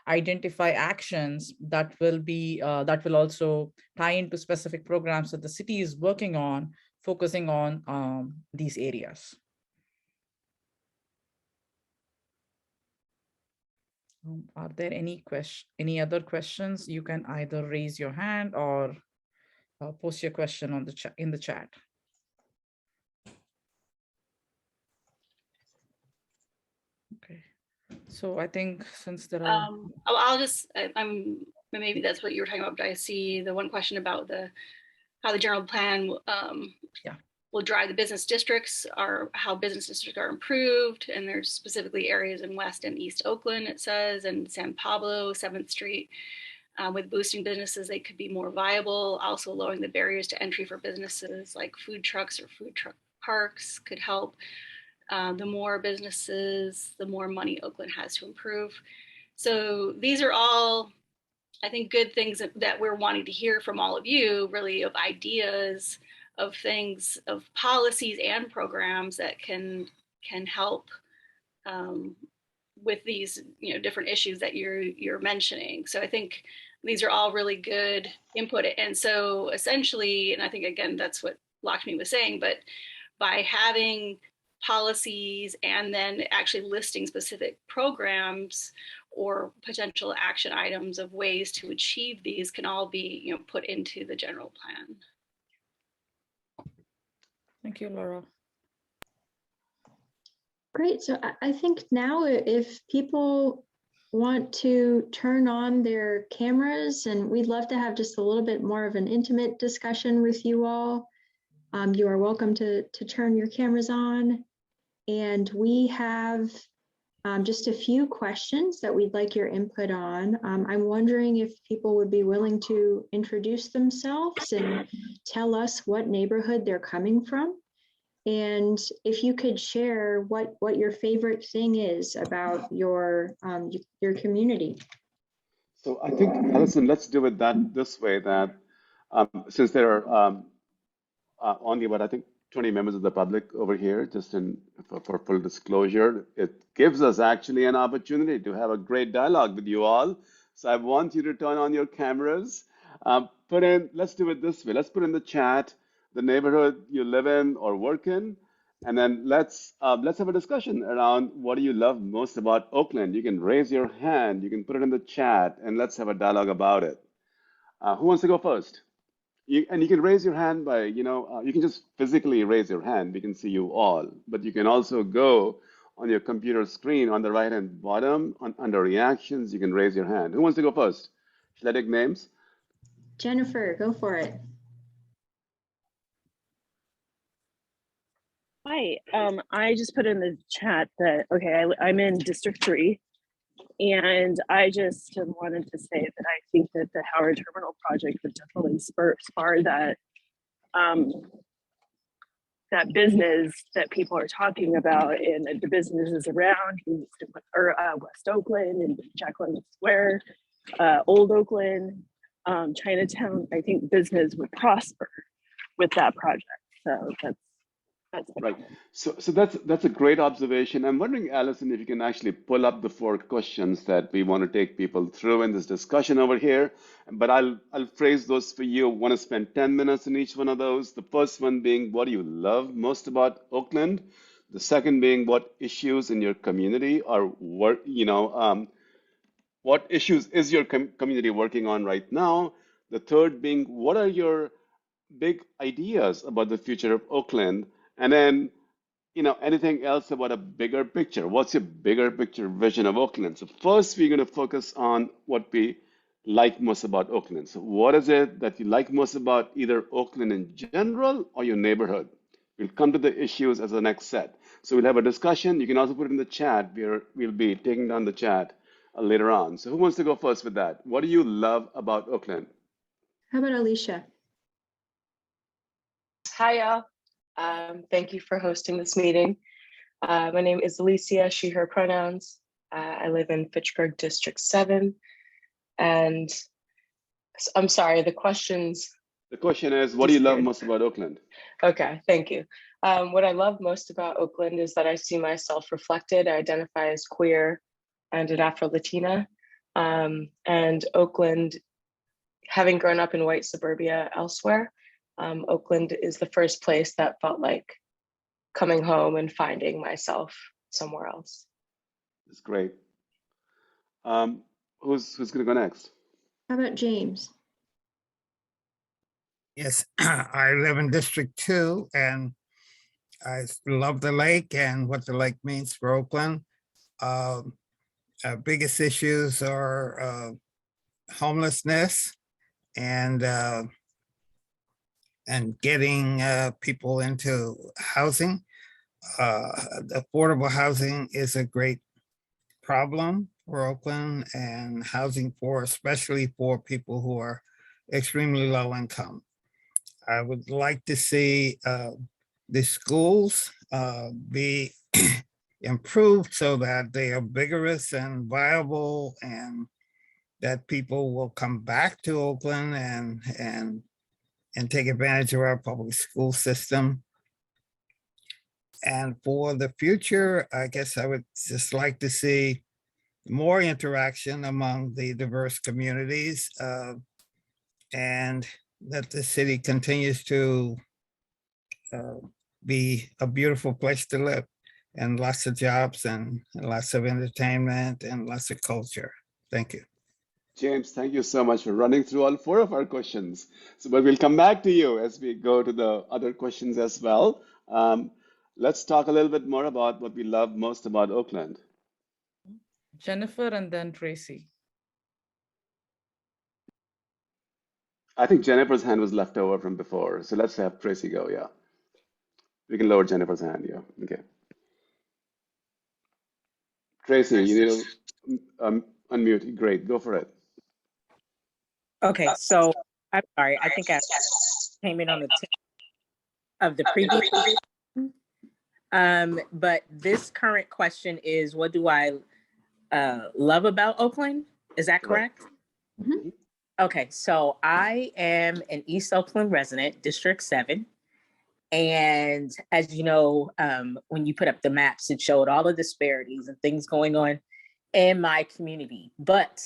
identify actions that will be that will also tie into specific programs that the city is working on, focusing on these areas. Are there any other questions? You can either raise your hand or post your question on the chat, in the chat. Okay, so I think since there are I'll just, maybe that's what you were talking about, but I see the one question about how the general plan will drive the business districts, or how business districts are improved. And there's specifically areas in West and East Oakland, it says, and San Pablo, 7th Street, with boosting businesses, they could be more viable. Also lowering the barriers to entry for businesses like food trucks or food truck parks could help. The more businesses, the more money Oakland has to improve. So these are all, I think, good things that we're wanting to hear from all of you, really, of ideas, of things, of policies and programs that can help with these, you know, different issues that you're mentioning. So I think these are all really good input. And so essentially, and I think, again, that's what Lakshmi was saying, but by having policies and then actually listing specific programs or potential action items of ways to achieve these can all be, you know, put into the general plan. Thank you, Laura. Great. So I think now if people want to turn on their cameras, and we'd love to have just a little bit more of an intimate discussion with you all, you are welcome to turn your cameras on. And we have just a few questions that we'd like your input on. I'm wondering if people would be willing to introduce themselves and tell us what neighborhood they're coming from. And if you could share what your favorite thing is about your community. So I think, Allison, let's do it this way that since there are only about, I think, 20 members of the public over here, just for full disclosure, it gives us actually an opportunity to have a great dialogue with you all. So I want you to turn on your cameras. Let's do it this way. Let's put in the chat the neighborhood you live in or work in, and then let's have a discussion around what do you love most about Oakland. You can raise your hand, you can put it in the chat, and let's have a dialogue about it. Who wants to go first? And you can raise your hand by, you can just physically raise your hand. We can see you all. But you can also go on your computer screen on the right-hand bottom, under reactions, you can raise your hand. Who wants to go first? Should I take names? Jennifer, go for it. Hi, I just put in the chat that, okay, I'm in District 3, and I just wanted to say that I think that the Howard Terminal project would definitely spur that that business that people are talking about, and the businesses around West Oakland and Jack London Square, Old Oakland, Chinatown. I think business would prosper with that project. So that's right. So that's a great observation. I'm wondering, Allison, if you can actually pull up the 4 questions that we want to take people through in this discussion over here. But I'll phrase those for you. I want to spend 10 minutes in each one of those. The first one being, what do you love most about Oakland? The second being, what issues in your community are what issues is your community working on right now? The third being, what are your big ideas about the future of Oakland? And then, anything else about a bigger picture? What's your bigger picture vision of Oakland? So first, we're going to focus on what we like most about Oakland. So what is it that you like most about either Oakland in general or your neighborhood? We'll come to the issues as the next set. So we'll have a discussion. You can also put it in the chat. We'll be taking down the chat later on. So who wants to go first with that? What do you love about Oakland? How about Alicia? Hi, y'all. Thank you for hosting this meeting. My name is Alicia, she, her pronouns. I live in Fitchburg District 7. And I'm sorry, the questions. The question is, what do you love most about Oakland? Okay, thank you. What I love most about Oakland is that I see myself reflected. I identify as queer and an Afro-Latina. And Oakland, having grown up in white suburbia elsewhere, Oakland is the first place that felt like coming home and finding myself somewhere else. That's great. Who's going to go next? How about James? Yes, I live in District 2 and I love the lake and what the lake means for Oakland. Our biggest issues are homelessness and getting people into housing. Affordable housing is a great problem for Oakland, and housing especially for people who are extremely low income. I would like to see the schools be improved so that they are vigorous and viable, and that people will come back to Oakland and take advantage of our public school system. And for the future, I guess I would just like to see more interaction among the diverse communities, and that the city continues to be a beautiful place to live, and lots of jobs and lots of entertainment and lots of culture. Thank you. James, thank you so much for running through all 4 of our questions. But we'll come back to you as we go to the other questions as well. Let's talk a little bit more about what we love most about Oakland. Jennifer and then Tracy. I think Jennifer's hand was left over from before. So let's have Tracy go, yeah. We can lower Jennifer's hand, yeah, okay. Tracy, you need to unmute. Great, go for it. Okay, so I'm sorry, I think I came in on the tip of the previous. But this current question is, what do I love about Oakland? Is that correct? Okay, so I am an East Oakland resident, District 7. And as you know, when you put up the maps, it showed all the disparities and things going on in my community. But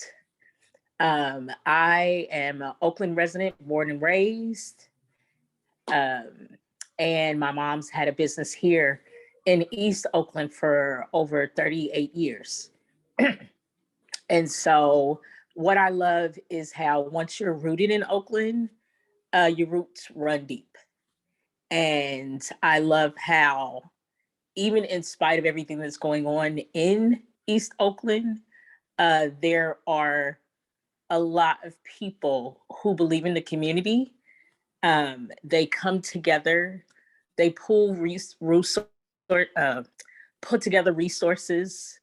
I am an Oakland resident, born and raised. And my mom's had a business here in East Oakland for over 38 years. And so what I love is how once you're rooted in Oakland, your roots run deep. And I love how even in spite of everything that's going on in East Oakland, there are a lot of people who believe in the community. They come together, they put together resources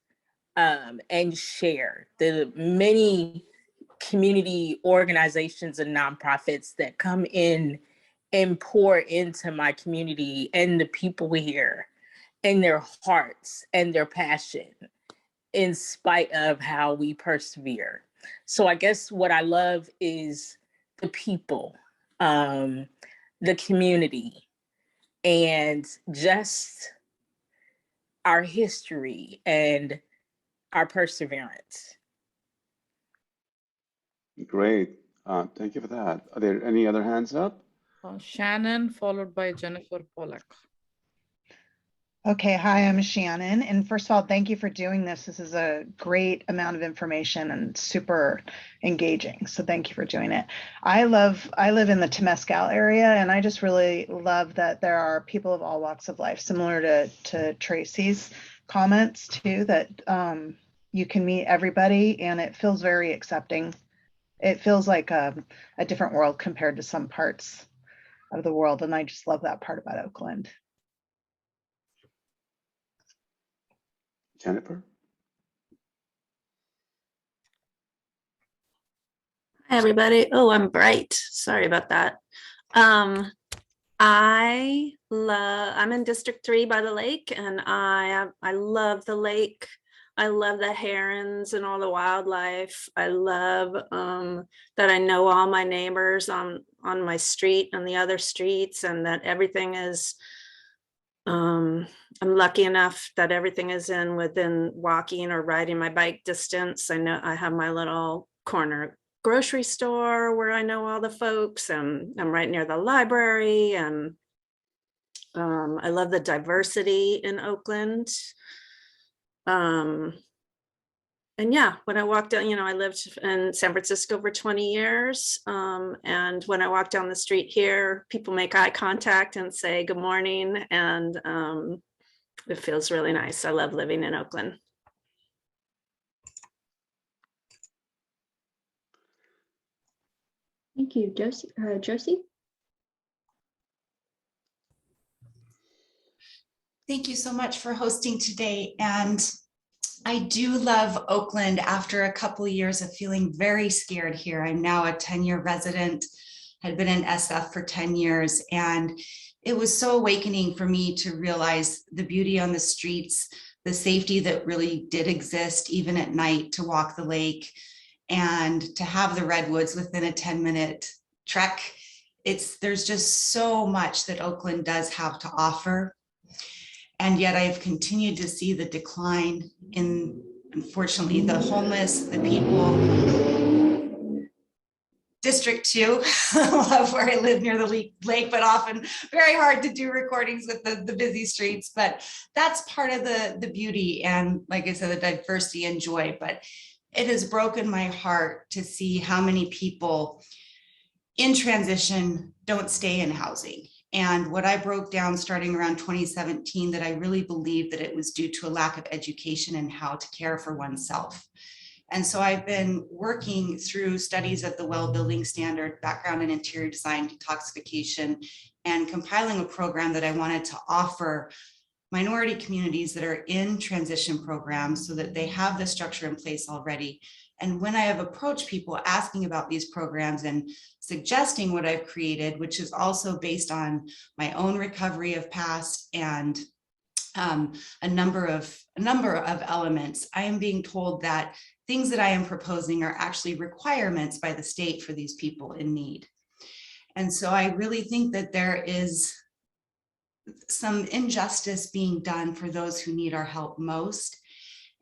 and share. The many community organizations and nonprofits that come in and pour into my community and the people here and their hearts and their passion in spite of how we persevere. So I guess what I love is the people, the community, and just our history and our perseverance. Great. Thank you for that. Are there any other hands up? Shannon, followed by Jennifer Pollack. Okay, hi, I'm Shannon. And first of all, thank you for doing this. This is a great amount of information and super engaging. So thank you for doing it. I live in the Temescal area, and I just really love that there are people of all walks of life, similar to Tracy's comments too, that you can meet everybody and it feels very accepting. It feels like a different world compared to some parts of the world. And I just love that part about Oakland. Jennifer? Hi, everybody. Oh, I'm bright. Sorry about that. I'm in District 3 by the lake, and I love the lake. I love the herons and all the wildlife. I love that I know all my neighbors on my street and the other streets, and that everything is I'm lucky enough that everything is within walking or riding my bike distance. I know I have my little corner grocery store where I know all the folks, and I'm right near the library, and I love the diversity in Oakland. And yeah, when I walked down, I lived in San Francisco for 20 years. And when I walk down the street here, people make eye contact and say good morning. And it feels really nice. I love living in Oakland. Thank you, Josie. Josie? Thank you so much for hosting today. And I do love Oakland after a couple of years of feeling very scared here. I'm now a 10-year resident, had been in SF for 10 years. And it was so awakening for me to realize the beauty on the streets, the safety that really did exist, even at night, to walk the lake and to have the redwoods within a 10-minute trek. There's just so much that Oakland does have to offer. And yet I've continued to see the decline in, unfortunately, the homeless, the people. District 2, love where I live near the lake, but often very hard to do recordings with the busy streets. But that's part of the beauty and, like I said, the diversity and joy. But it has broken my heart to see how many people in transition don't stay in housing. And what I broke down starting around 2017, that I really believe that it was due to a lack of education in how to care for oneself. And so I've been working through studies of the Well Building Standard, background in interior design, detoxification, and compiling a program that I wanted to offer minority communities that are in transition programs so that they have the structure in place already. And when I have approached people asking about these programs and suggesting what I've created, which is also based on my own recovery of past and a number of elements, I am being told that things that I am proposing are actually requirements by the state for these people in need. And so I really think that there is some injustice being done for those who need our help most.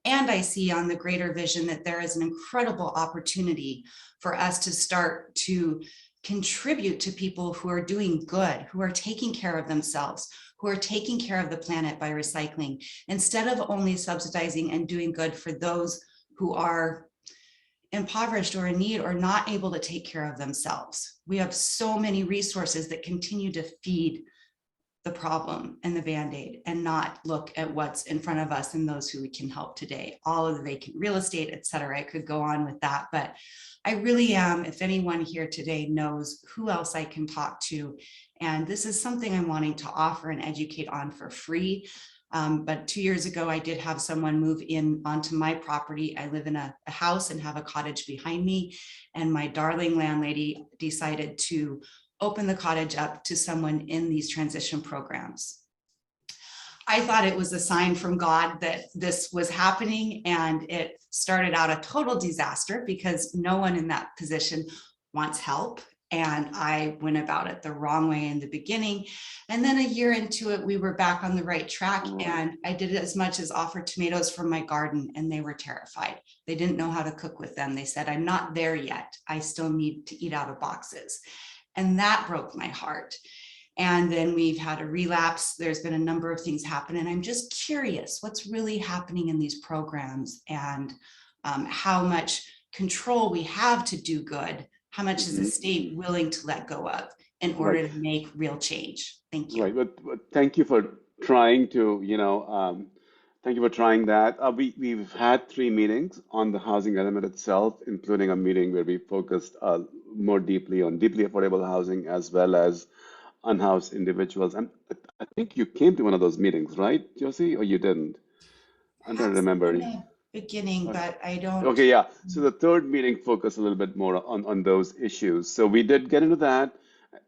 And I see on the greater vision that there is an incredible opportunity for us to start to contribute to people who are doing good, who are taking care of themselves, who are taking care of the planet by recycling, instead of only subsidizing and doing good for those who are impoverished or in need or not able to take care of themselves. We have so many resources that continue to feed the problem and the Band-Aid and not look at what's in front of us and those who we can help today. All of the vacant real estate, et cetera. I could go on with that, but I really am, if anyone here today knows who else I can talk to, and this is something I'm wanting to offer and educate on for free. But 2 years ago, I did have someone move in onto my property. I live in a house and have a cottage behind me. And my darling landlady decided to open the cottage up to someone in these transition programs. I thought it was a sign from God that this was happening, and it started out a total disaster because no one in that position wants help. And I went about it the wrong way in the beginning. And then a year into it, we were back on the right track. And I did as much as offer tomatoes from my garden, and they were terrified. They didn't know how to cook with them. They said, I'm not there yet. I still need to eat out of boxes. And that broke my heart. And then we've had a relapse. There's been a number of things happen. And I'm just curious what's really happening in these programs, and how much control we have to do good. How much is the state willing to let go of in order to make real change? Thank you. Right, but thank you for trying to, thank you for trying that. We've had 3 meetings on the housing element itself, including a meeting where we focused more deeply on deeply affordable housing as well as unhoused individuals. And I think you came to one of those meetings, right, Josie, or you didn't? I'm trying to remember. Beginning, but I don't. Okay, yeah. So the third meeting focused a little bit more on those issues. So we did get into that.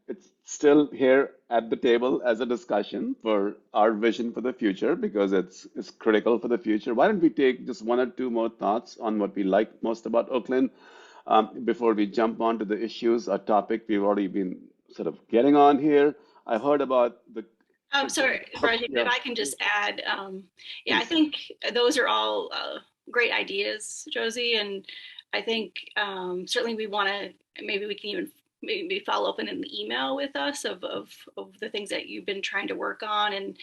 It's still here at the table as a discussion for our vision for the future, because it's critical for the future. Why don't we take just 1 or 2 more thoughts on what we like most about Oakland before we jump on to the issues, a topic we've already been sort of getting on here. I heard about the sorry, Rajiv, if I can just add, yeah, I think those are all great ideas, Josie, and I think certainly we want to, maybe we can even maybe follow up in an email with us of the things that you've been trying to work on, and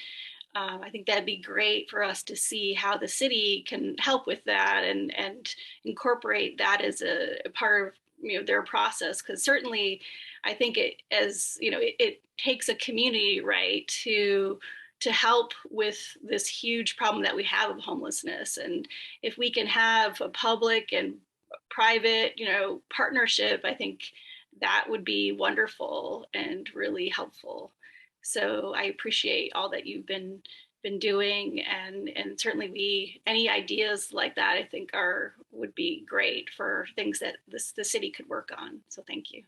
I think that'd be great for us to see how the city can help with that and incorporate that as a part of their process, because certainly I think it takes a community, right, to help with this huge problem that we have of homelessness. And if we can have a public and private, partnership, I think that would be wonderful and really helpful. So I appreciate all that you've been doing, and certainly any ideas like that I think would be great for things that the city could work on. So thank you.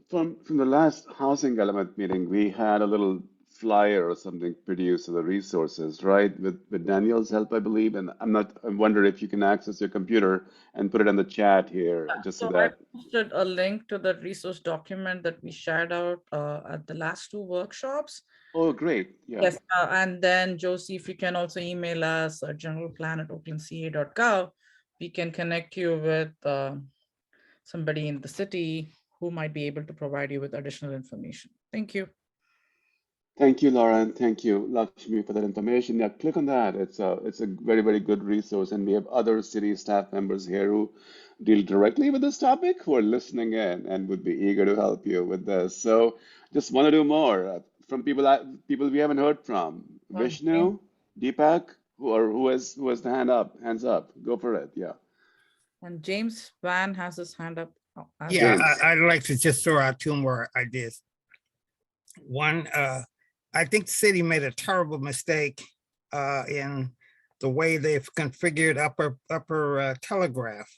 From the last housing element meeting, we had a little flyer or something produced of the resources, right? With Daniel's help, I believe. And I wonder if you can access your computer and put it in the chat here, just so that. I posted a link to the resource document that we shared out at the last 2 workshops. Oh, great. Yeah. Yes, and then Josie, if you can also email us at generalplan@oaklandca.gov, we can connect you with somebody in the city who might be able to provide you with additional information. Thank you. Thank you, Laura, and thank you, Lakshmi, for that information. Yeah, click on that. It's a very, very good resource, and we have other city staff members here who deal directly with this topic who are listening in and would be eager to help you with this. So, just want to do more from people we haven't heard from. Vishnu, Deepak, who has the hands up. Go for it. Yeah. And James Van has his hand up. Yeah, I'd like to just throw out 2 more ideas. One, I think the city made a terrible mistake in the way they've configured upper telegraph.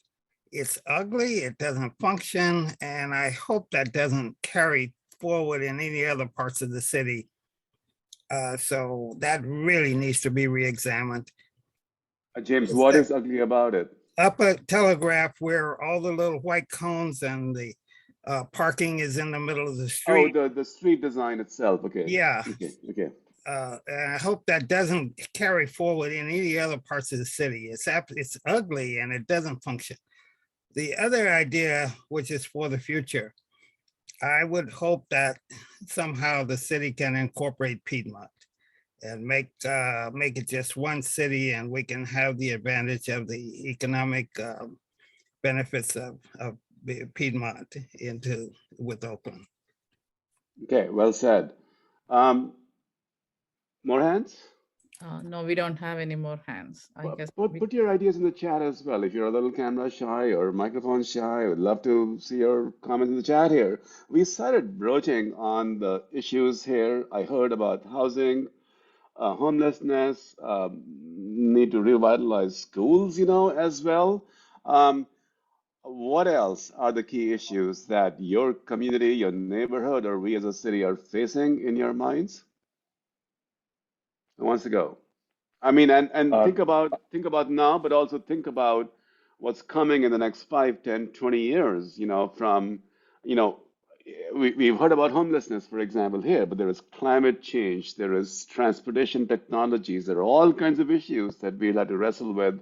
It's ugly, it doesn't function, and I hope that doesn't carry forward in any other parts of the city. So that really needs to be re-examined. James, what is ugly about it? up a telegraph where all the little white cones and the parking is in the middle of the Oh, street. the street design itself. Okay. Yeah. Okay. And I hope that doesn't carry forward in any other parts of the city. It's ugly and it doesn't function. The other idea, which is for the future, I would hope that somehow the city can incorporate Piedmont and make it just one city, and we can have the advantage of the economic benefits of Piedmont with Oakland. Okay, well said. More hands? No, we don't have any more hands. I Well, guess put your ideas in the chat as well. If you're a little camera shy or microphone shy, I would love to see your comments in the chat here. We started broaching on the issues here. I heard about housing, homelessness, need to revitalize schools, as well. What else are the key issues that your community, your neighborhood, or we as a city are facing in your minds? Who wants to go? I mean, and think about now, but also think about what's coming in the next 5, 10, 20 years, from, you know, we've heard about homelessness, for example, here, but there is climate change, there is transportation technologies, there are all kinds of issues that we'll have to wrestle with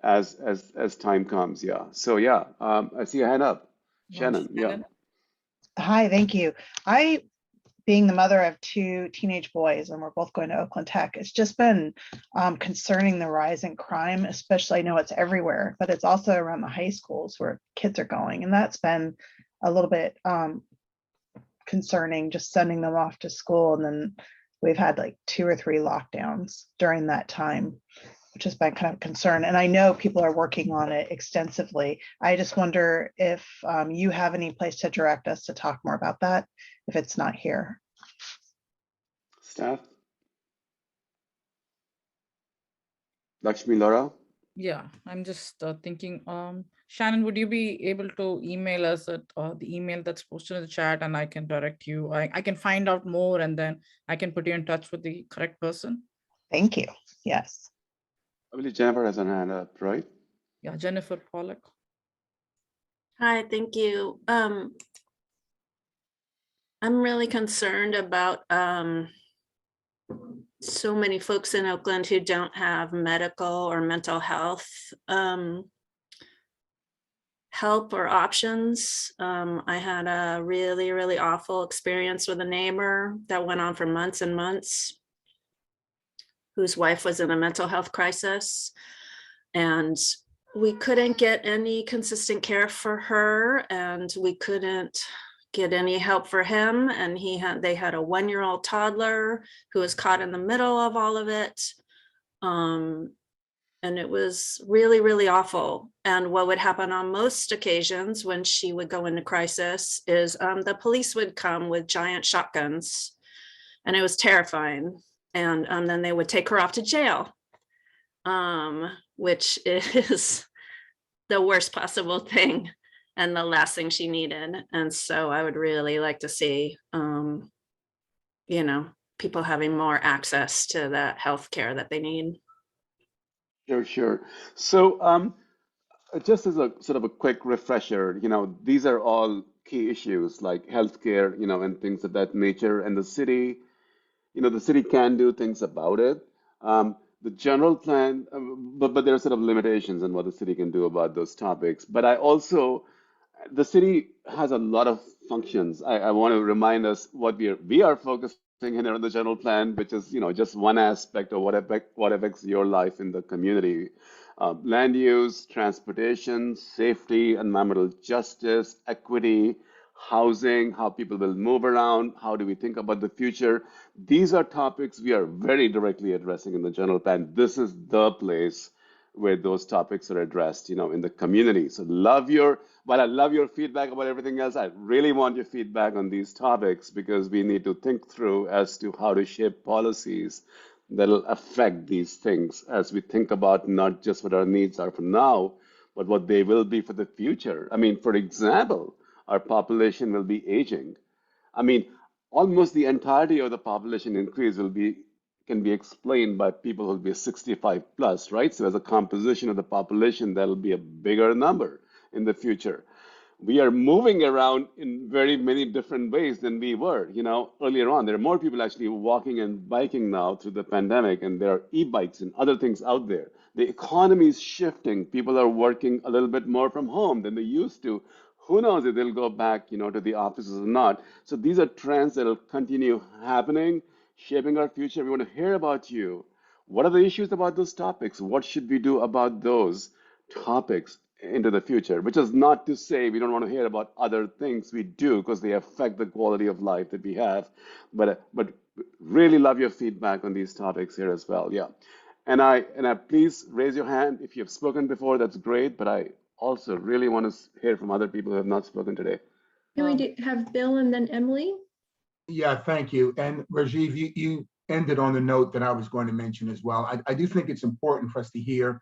as time comes. Yeah. So yeah, I see a hand up. Shannon, yeah. Shannon? Hi, thank you. Being the mother of 2 teenage boys, and we're both going to Oakland Tech, it's just been concerning the rise in crime, especially. I know it's everywhere, but it's also around the high schools where kids are going. And that's been a little bit concerning, just sending them off to school. And then we've had like 2 or 3 lockdowns during that time, which has been kind of a concern. And I know people are working on it extensively. I just wonder if you have any place to direct us to talk more about that, if it's not here. Staff? Lakshmi, Laura? Yeah, I'm just thinking, Shannon, would you be able to email us at the email that's posted in the chat, and I can direct you. I can find out more, and then I can put you in touch with the correct person. Thank you. Yes. I believe Jennifer has her hand up, right? Yeah, Jennifer Pollock. Hi, thank you. I'm really concerned about so many folks in Oakland who don't have medical or mental health help or options. I had a really, really awful experience with a neighbor that went on for months and months, whose wife was in a mental health crisis. And we couldn't get any consistent care for her, and we couldn't get any help for him. And they had a 1-year-old toddler who was caught in the middle of all of it. And it was really, really awful. And what would happen on most occasions when she would go into crisis is the police would come with giant shotguns, and it was terrifying. And then they would take her off to jail, which is the worst possible thing and the last thing she needed. And so I would really like to see, people having more access to the health care that they need. Sure. So, just as a sort of a quick refresher, these are all key issues like healthcare, and things of that nature. And the city can do things about it. The general plan, but there are sort of limitations on what the city can do about those topics. But the city has a lot of functions. I want to remind us what we are focusing here on the general plan, which is just one aspect of what affects your life in the community. Land use, transportation, safety, environmental justice, equity, housing, how people will move around, how do we think about the future. These are topics we are very directly addressing in the general plan. This is the place where those topics are addressed, in the community. So while I love your feedback about everything else, I really want your feedback on these topics, because we need to think through as to how to shape policies that'll affect these things as we think about not just what our needs are for now, but what they will be for the future. I mean, for example, our population will be aging. I mean, almost the entirety of the population increase will be can be explained by people who will be 65 plus, right? So as a composition of the population, that'll be a bigger number in the future. We are moving around in very many different ways than we were, earlier on. There are more people actually walking and biking now through the pandemic, and there are e-bikes and other things out there. The economy is shifting. People are working a little bit more from home than they used to. Who knows if they'll go back, to the offices or not. So these are trends that will continue happening, shaping our future. We want to hear about you. What are the issues about those topics? What should we do about those topics into the future? Which is not to say we don't want to hear about other things we do, because they affect the quality of life that we have. But really love your feedback on these topics here as well. Yeah. And I please raise your hand if you have spoken before. That's great. But I also really want to hear from other people who have not spoken today. Can we have Bill and then Emily? Yeah, thank you. And Rajiv, you ended on the note that I was going to mention as well. I do think it's important for us to hear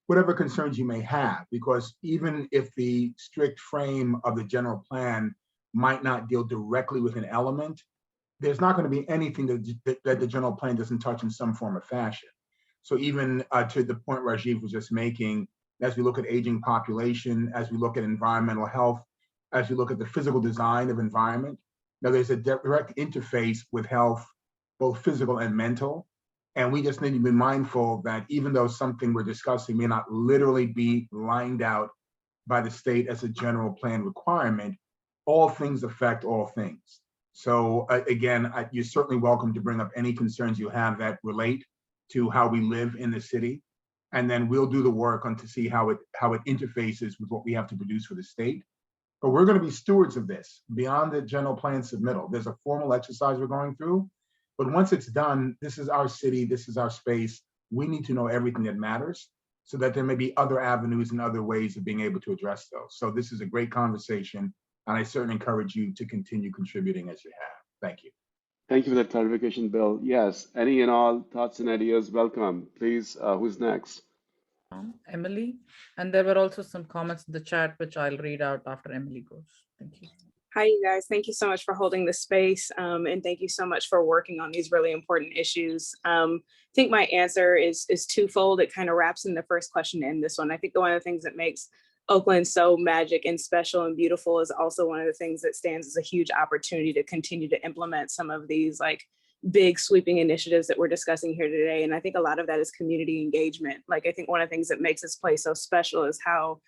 whatever concerns you may have, because even if the strict frame of the general plan might not deal directly with an element, there's not going to be anything that the general plan doesn't touch in some form or fashion. So even to the point Rajiv was just making, as we look at aging population, as we look at environmental health, as we look at the physical design of environment, now there's a direct interface with health, both physical and mental. And we just need to be mindful that even though something we're discussing may not literally be lined out by the state as a general plan requirement, all things affect all things. So again, you're certainly welcome to bring up any concerns you have that relate to how we live in the city. And then we'll do the work on to see how it interfaces with what we have to produce for the state. But we're going to be stewards of this beyond the general plan submittal. There's a formal exercise we're going through. But once it's done, this is our city, this is our space. We need to know everything that matters so that there may be other avenues and other ways of being able to address those. So this is a great conversation, and I certainly encourage you to continue contributing as you have. Thank you. Thank you for that clarification, Bill. Yes, any and all thoughts and ideas, welcome. Please, who's next? Emily. And there were also some comments in the chat, which I'll read out after Emily goes. Thank you. Hi, you guys. Thank you so much for holding this space. And thank you so much for working on these really important issues. I think my answer is twofold. It kind of wraps in the first question and this one. I think one of the things that makes Oakland so magic and special and beautiful is also one of the things that stands as a huge opportunity to continue to implement some of these big sweeping initiatives that we're discussing here today. And I think a lot of that is community engagement. I think one of the things that makes this place so special is how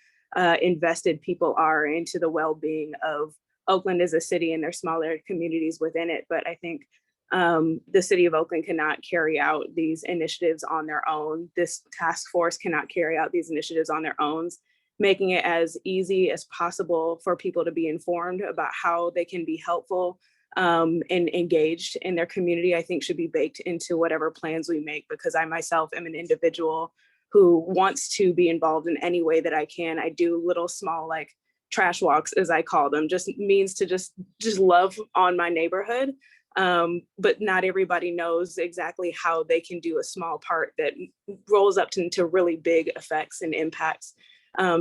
invested people are into the well-being of Oakland as a city and their smaller communities within it. But I think the city of Oakland cannot carry out these initiatives on their own. This task force cannot carry out these initiatives on their own. Making it as easy as possible for people to be informed about how they can be helpful and engaged in their community, I think should be baked into whatever plans we make, because I myself am an individual who wants to be involved in any way that I can. I do little small trash walks, as I call them, just means to just love on my neighborhood. But not everybody knows exactly how they can do a small part that rolls up into really big effects and impacts.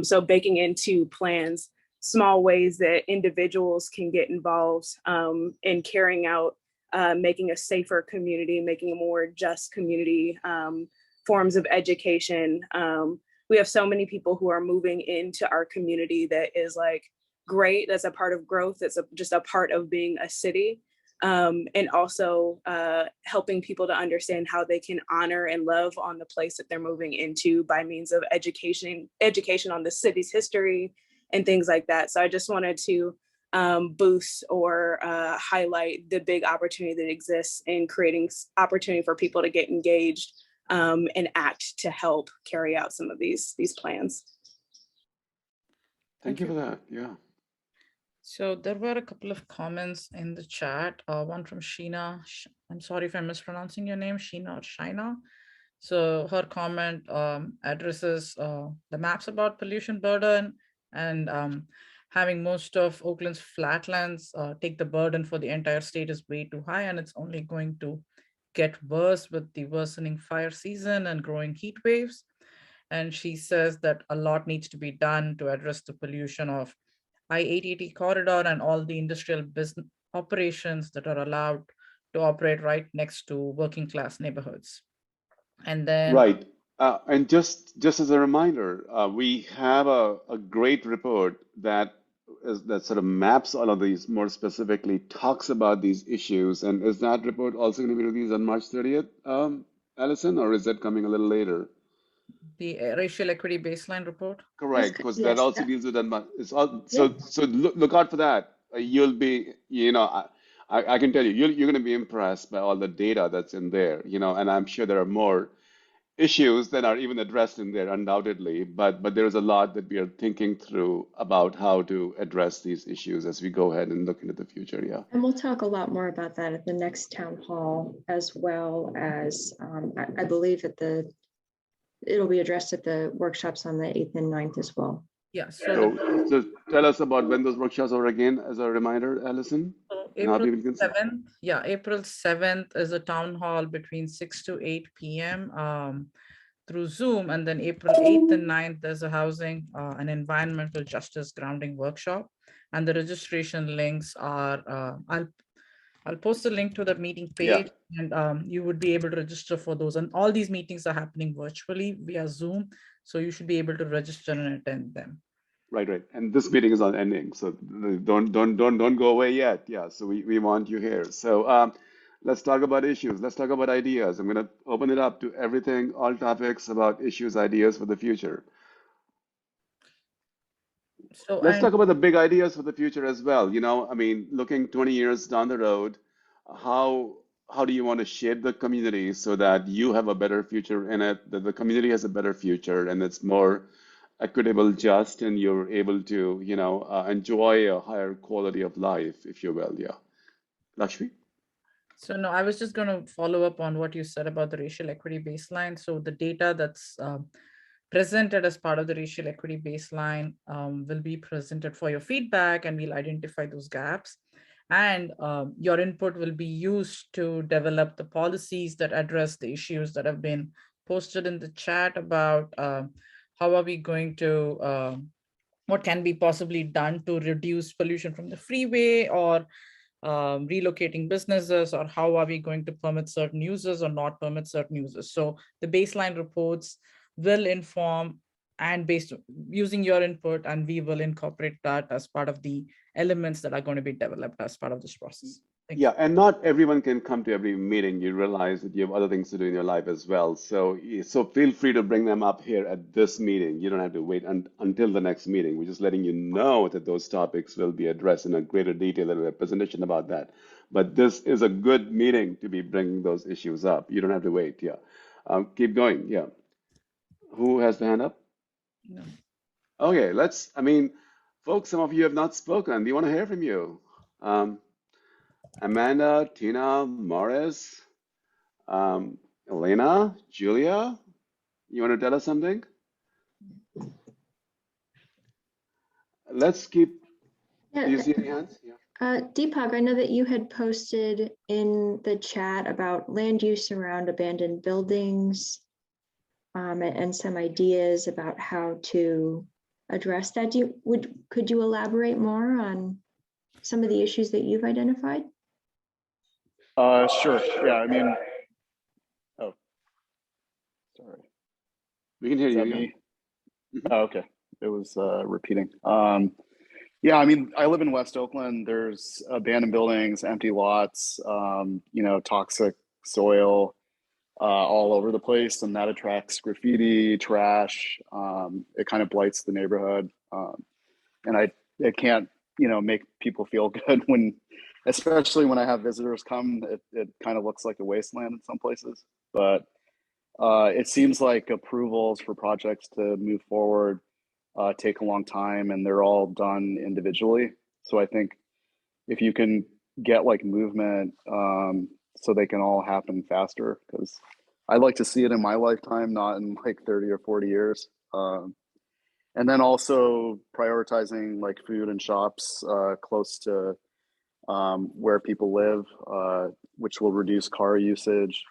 So baking into plans small ways that individuals can get involved in carrying out, making a safer community, making a more just community, forms of education. We have so many people who are moving into our community that is great. That's a part of growth. That's just a part of being a city. And also helping people to understand how they can honor and love on the place that they're moving into by means of education on the city's history and things like that. So I just wanted to boost or highlight the big opportunity that exists in creating opportunity for people to get engaged and act to help carry out some of these plans. Thank you for that. Yeah. So there were a couple of comments in the chat. One from Sheena. I'm sorry if I'm mispronouncing your name, Sheena or Shina. So her comment addresses the maps about pollution burden and having most of Oakland's flatlands take the burden for the entire state is way too high, and it's only going to get worse with the worsening fire season and growing heat waves. And she says that a lot needs to be done to address the pollution of I-880 corridor and all the industrial business operations that are allowed to operate right next to working class neighborhoods. And then Right. And just as a reminder, we have a great report that sort of maps all of these more specifically, talks about these issues. And is that report also going to be released on March 30th, Allison, or is that coming a little later? the racial equity baseline report. Correct, because that Yes, also that, deals with that. It's all yep. so look out for that. You'll be, I can tell you, you're going to be impressed by all the data that's in there, and I'm sure there are more issues that are even addressed in there, undoubtedly. But there's a lot that we are thinking through about how to address these issues as we go ahead and look into the future. Yeah. And we'll talk a lot more about that at the next town hall, as well as I believe it'll be addressed at the workshops on the 8th and 9th as well. Yeah. So tell us about when those workshops are again, as a reminder, Allison. And how April people can see. 7th, yeah, April 7th is a town hall between 6 to 8 p.m. Through Zoom, and then April 8th and 9th, there's a housing and environmental justice grounding workshop, and the registration links are, I'll post a link to the meeting Yeah. page, and you would be able to register for those. And all these meetings are happening virtually via Zoom, so you should be able to register and attend them. Right. And this meeting is not ending, so don't go away yet. Yeah. So we want you here. So let's talk about issues. Let's talk about ideas. I'm going to open it up to everything, all topics about issues, ideas for the future. So Let's talk about the big ideas for the future as well. I mean, looking 20 years down the road, how do you want to shape the community so that you have a better future in it, that the community has a better future, and it's more equitable, just, and you're able to, enjoy a higher quality of life, if you will. Yeah. Lakshmi? So no, I was just going to follow up on what you said about the racial equity baseline. So the data that's presented as part of the racial equity baseline will be presented for your feedback, and we'll identify those gaps. And your input will be used to develop the policies that address the issues that have been posted in the chat about how are we going to, what can be possibly done to reduce pollution from the freeway, or relocating businesses, or how are we going to permit certain users or not permit certain users. So the baseline reports will inform, and based using your input, and we will incorporate that as part of the elements that are going to be developed as part of this process. Yeah, and not everyone can come to every meeting. You realize that you have other things to do in your life as well. So feel free to bring them up here at this meeting. You don't have to wait until the next meeting. We're just letting you know that those topics will be addressed in a greater detail and a presentation about that. But this is a good meeting to be bringing those issues up. You don't have to wait. Yeah. Keep going. Yeah. Who has the hand up? No. Okay, folks, some of you have not spoken. We want to hear from you. Amanda, Tina, Morris, Elena, Julia, you want to tell us something? Let's keep. Do you see any hands? Yeah. Deepak, I know that you had posted in the chat about land use around abandoned buildings and some ideas about how to address that. Could you elaborate more on some of the issues that you've identified? Sure. Yeah, oh, sorry. We can hear you. Me? Oh, okay. It was repeating. Yeah, I live in West Oakland. There's abandoned buildings, empty lots, toxic soil all over the place, and that attracts graffiti, trash. It kind of blights the neighborhood, and it can't, make people feel good when, especially when I have visitors come. It kind of looks like a wasteland in some places, but it seems like approvals for projects to move forward take a long time, and they're all done individually. So I think if you can get like movement so they can all happen faster, because I'd like to see it in my lifetime, not in like 30 or 40 years. And then also prioritizing like food and shops close to where people live, which will reduce car usage.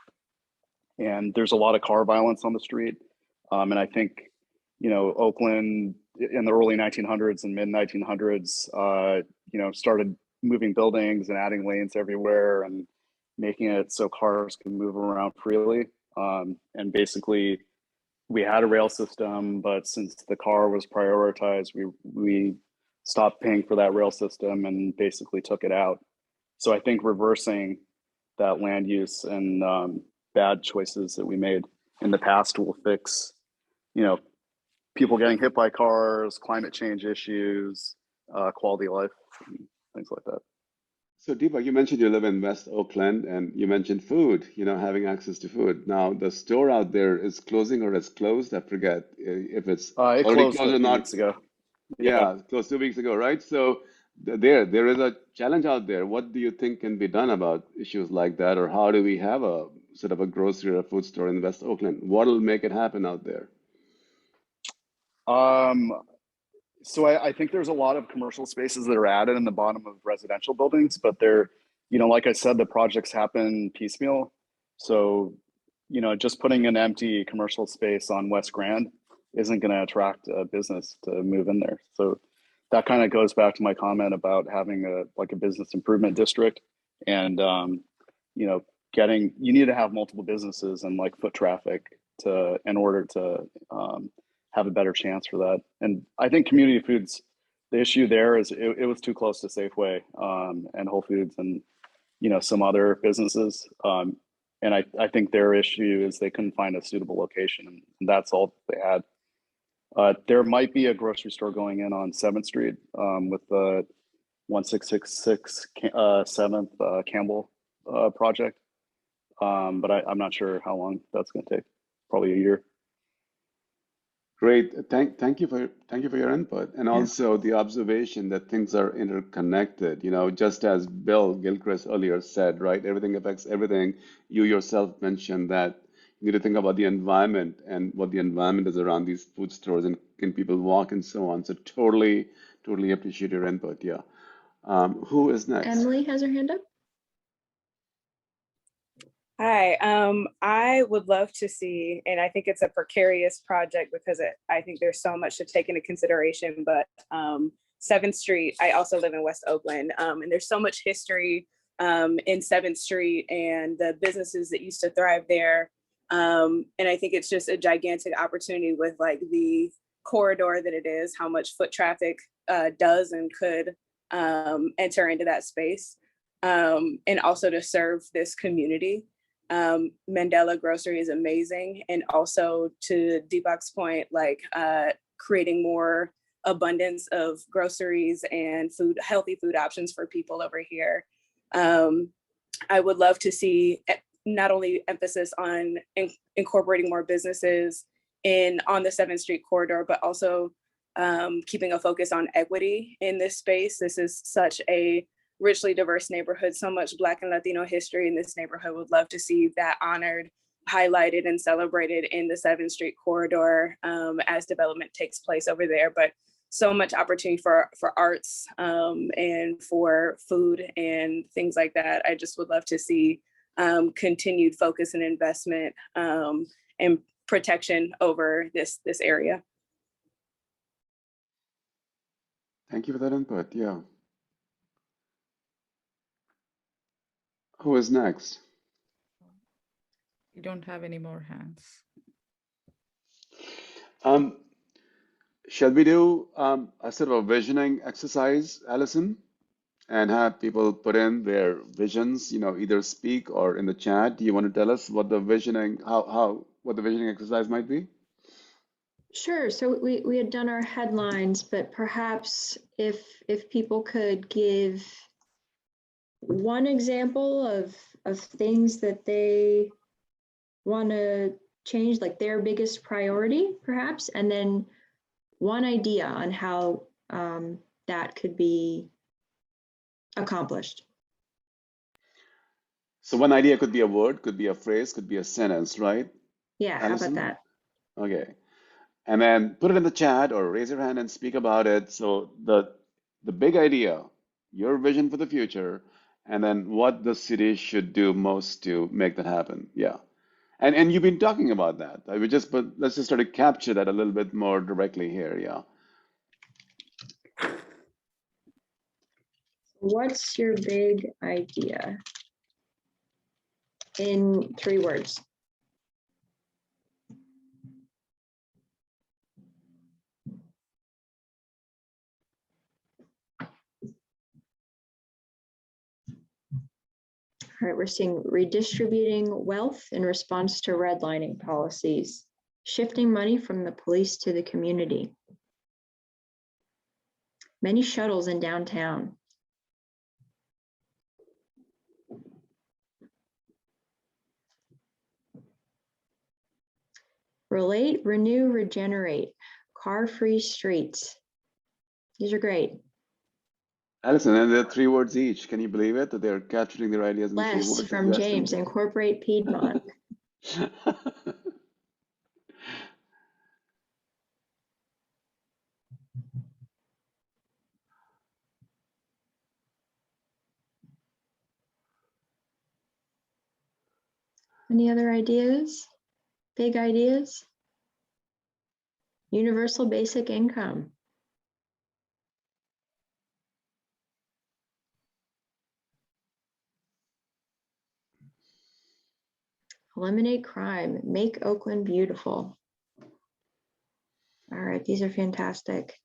And there's a lot of car violence on the street. And I think, Oakland in the early 1900s and mid 1900s, started moving buildings and adding lanes everywhere. And making it so cars can move around freely. And basically, we had a rail system, but since the car was prioritized, we stopped paying for that rail system and basically took it out. So I think reversing that land use and bad choices that we made in the past will fix, people getting hit by cars, climate change issues, quality of life, things like that. So Deepak, you mentioned you live in West Oakland and you mentioned food, having access to food. Now the store out there is closing or it's closed. I forget if it's It already closed closed a or few not. weeks ago. Yeah, closed 2 weeks ago, right? So there is a challenge out there. What do you think can be done about issues like that? Or how do we have a sort of a grocery or a food store in West Oakland? What'll make it happen out there? So I think there's a lot of commercial spaces that are added in the bottom of residential buildings, but they're, like I said, the projects happen piecemeal. So, just putting an empty commercial space on West Grand isn't going to attract a business to move in there. So that kind of goes back to my comment about having a business improvement district, and you need to have multiple businesses and like foot traffic in order to have a better chance for that. And I think Community Foods, the issue there is it was too close to Safeway and Whole Foods and some other businesses. And I think their issue is they couldn't find a suitable location, and that's all they had. There might be a grocery store going in on 7th Street with the 1666 7th Campbell project, but I'm not sure how long that's going to take. Probably a year. Great. Thank you for your input, and also the observation that things are interconnected. Just as Bill Gilchrist earlier said, right? Everything affects everything. You yourself mentioned that you need to think about the environment and what the environment is around these food stores, and can people walk and so on. So totally appreciate your input. Yeah. Who is next? Emily has her hand up. Hi, I would love to see, and I think it's a precarious project because I think there's so much to take into consideration, but 7th Street, I also live in West Oakland, and there's so much history in 7th Street and the businesses that used to thrive there. And I think it's just a gigantic opportunity with like the corridor that it is, how much foot traffic does and could enter into that space, and also to serve this community. Mandela Grocery is amazing, and also to Deepak's point, like creating more abundance of groceries and healthy food options for people over here. I would love to see not only emphasis on incorporating more businesses on the 7th Street corridor, but also keeping a focus on equity in this space. This is such a richly diverse neighborhood, so much Black and Latino history in this neighborhood. Would love to see that honored, highlighted, and celebrated in the 7th Street corridor as development takes place over there. But so much opportunity for arts and for food and things like that. I just would love to see continued focus and investment and protection over this area. Thank you for that input. Yeah. Who is next? We don't have any more hands. Shall we do a sort of a visioning exercise, Allison, and have people put in their visions, either speak or in the chat? Do you want to tell us what the visioning, what the visioning exercise might be? Sure. So we had done our headlines, but perhaps if people could give one example of things that they want to change, like their biggest priority, perhaps, and then one idea on how that could be accomplished. So one idea could be a word, could be a phrase, could be a sentence, right? Yeah, Allison? how about that? Okay. And then put it in the chat or raise your hand and speak about it. So the big idea, your vision for the future, and then what the city should do most to make that happen. Yeah. And you've been talking about that. Let's just try to capture that a little bit more directly here. Yeah. What's your big idea? in 3 words. All right, we're seeing redistributing wealth in response to redlining policies, shifting money from the police to the community. Many shuttles in downtown. Relate, renew, regenerate, car-free streets. These are great. Alison, and they're 3 words each. Can you believe it? That they're capturing their ideas in 3 Les words. from James, incorporate Piedmont. Any other ideas? Big ideas? Universal basic income. Eliminate crime, make Oakland beautiful. All right, these are fantastic.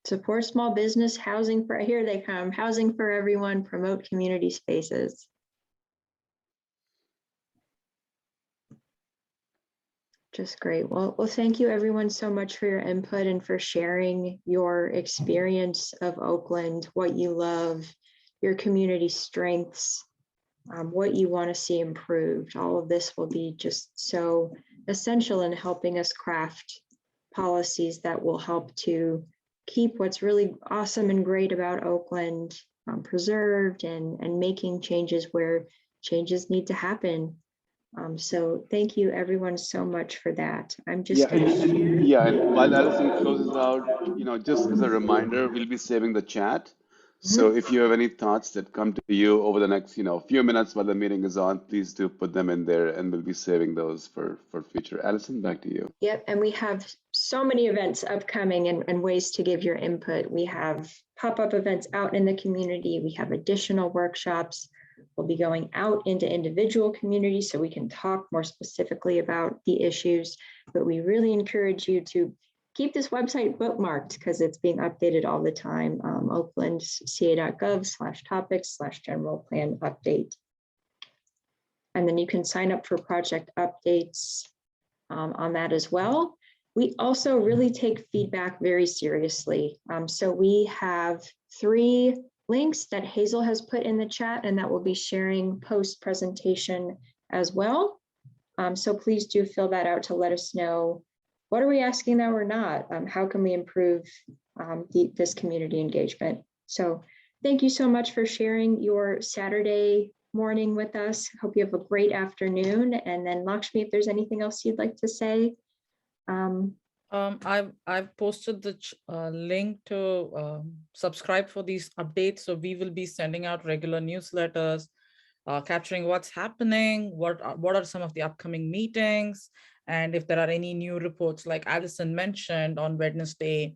Support small business, housing for, here they come, housing for everyone, promote community spaces. Just great. Well, thank you everyone so much for your input and for sharing your experience of Oakland, what you love, your community strengths, what you want to see improved. All of this will be just so essential in helping us craft policies that will help to keep what's really awesome and great about Oakland preserved and making changes where changes need to happen. So thank you everyone so much for that. I'm just and while Alison closes out, just as a reminder, we'll be saving the chat. So if you have any thoughts that come to you over the next, few minutes while the meeting is on, please do put them in there, and we'll be saving those for future. Alison, back to you. Yep, and we have so many events upcoming and ways to give your input. We have pop-up events out in the community. We have additional workshops. We'll be going out into individual communities so we can talk more specifically about the issues, but we really encourage you to keep this website bookmarked because it's being updated all the time. oaklandca.gov/topics/general plan update. And then you can sign up for project updates on that as well. We also really take feedback very seriously. So we have 3 links that Hazel has put in the chat and that we'll be sharing post presentation as well. So please do fill that out to let us know, what are we asking that we're not? How can we improve this community engagement? So thank you so much for sharing your Saturday morning with us. Hope you have a great afternoon. And then Lakshmi, if there's anything else you'd like to say. I've posted the link to subscribe for these updates. So we will be sending out regular newsletters, capturing what's happening, what are some of the upcoming meetings, and if there are any new reports, like Alison mentioned, on Wednesday,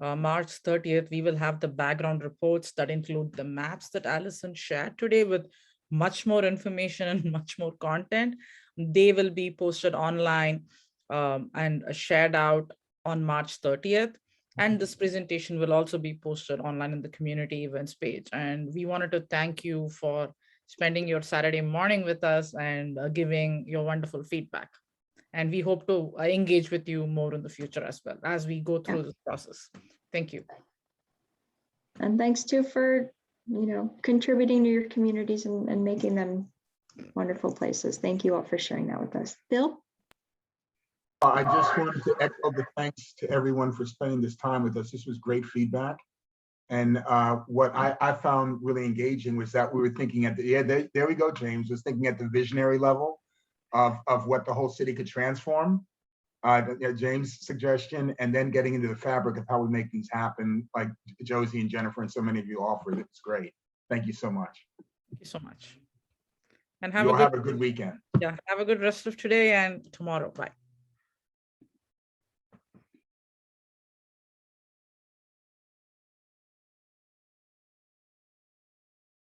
March 30th, we will have the background reports that include the maps that Alison shared today with much more information and much more content. They will be posted online and shared out on March 30th. And this presentation will also be posted online in the community events page. And we wanted to thank you for spending your Saturday morning with us and giving your wonderful feedback. And we hope to engage with you more in the future as well as we go through this process. Thank you. And thanks too for, contributing to your communities and making them wonderful places. Thank you all for sharing that with us. Bill? I just wanted to echo the thanks to everyone for spending this time with us. This was great feedback. And what I found really engaging was that we were thinking at the, there we go, James, was thinking at the visionary level of what the whole city could transform. James' suggestion, and then getting into the fabric of how we make things happen, like Josie and Jennifer and so many of you offered. It's great. Thank you so much. Thank you so much. And have a good weekend. Yeah, have a good rest of today and tomorrow. Bye.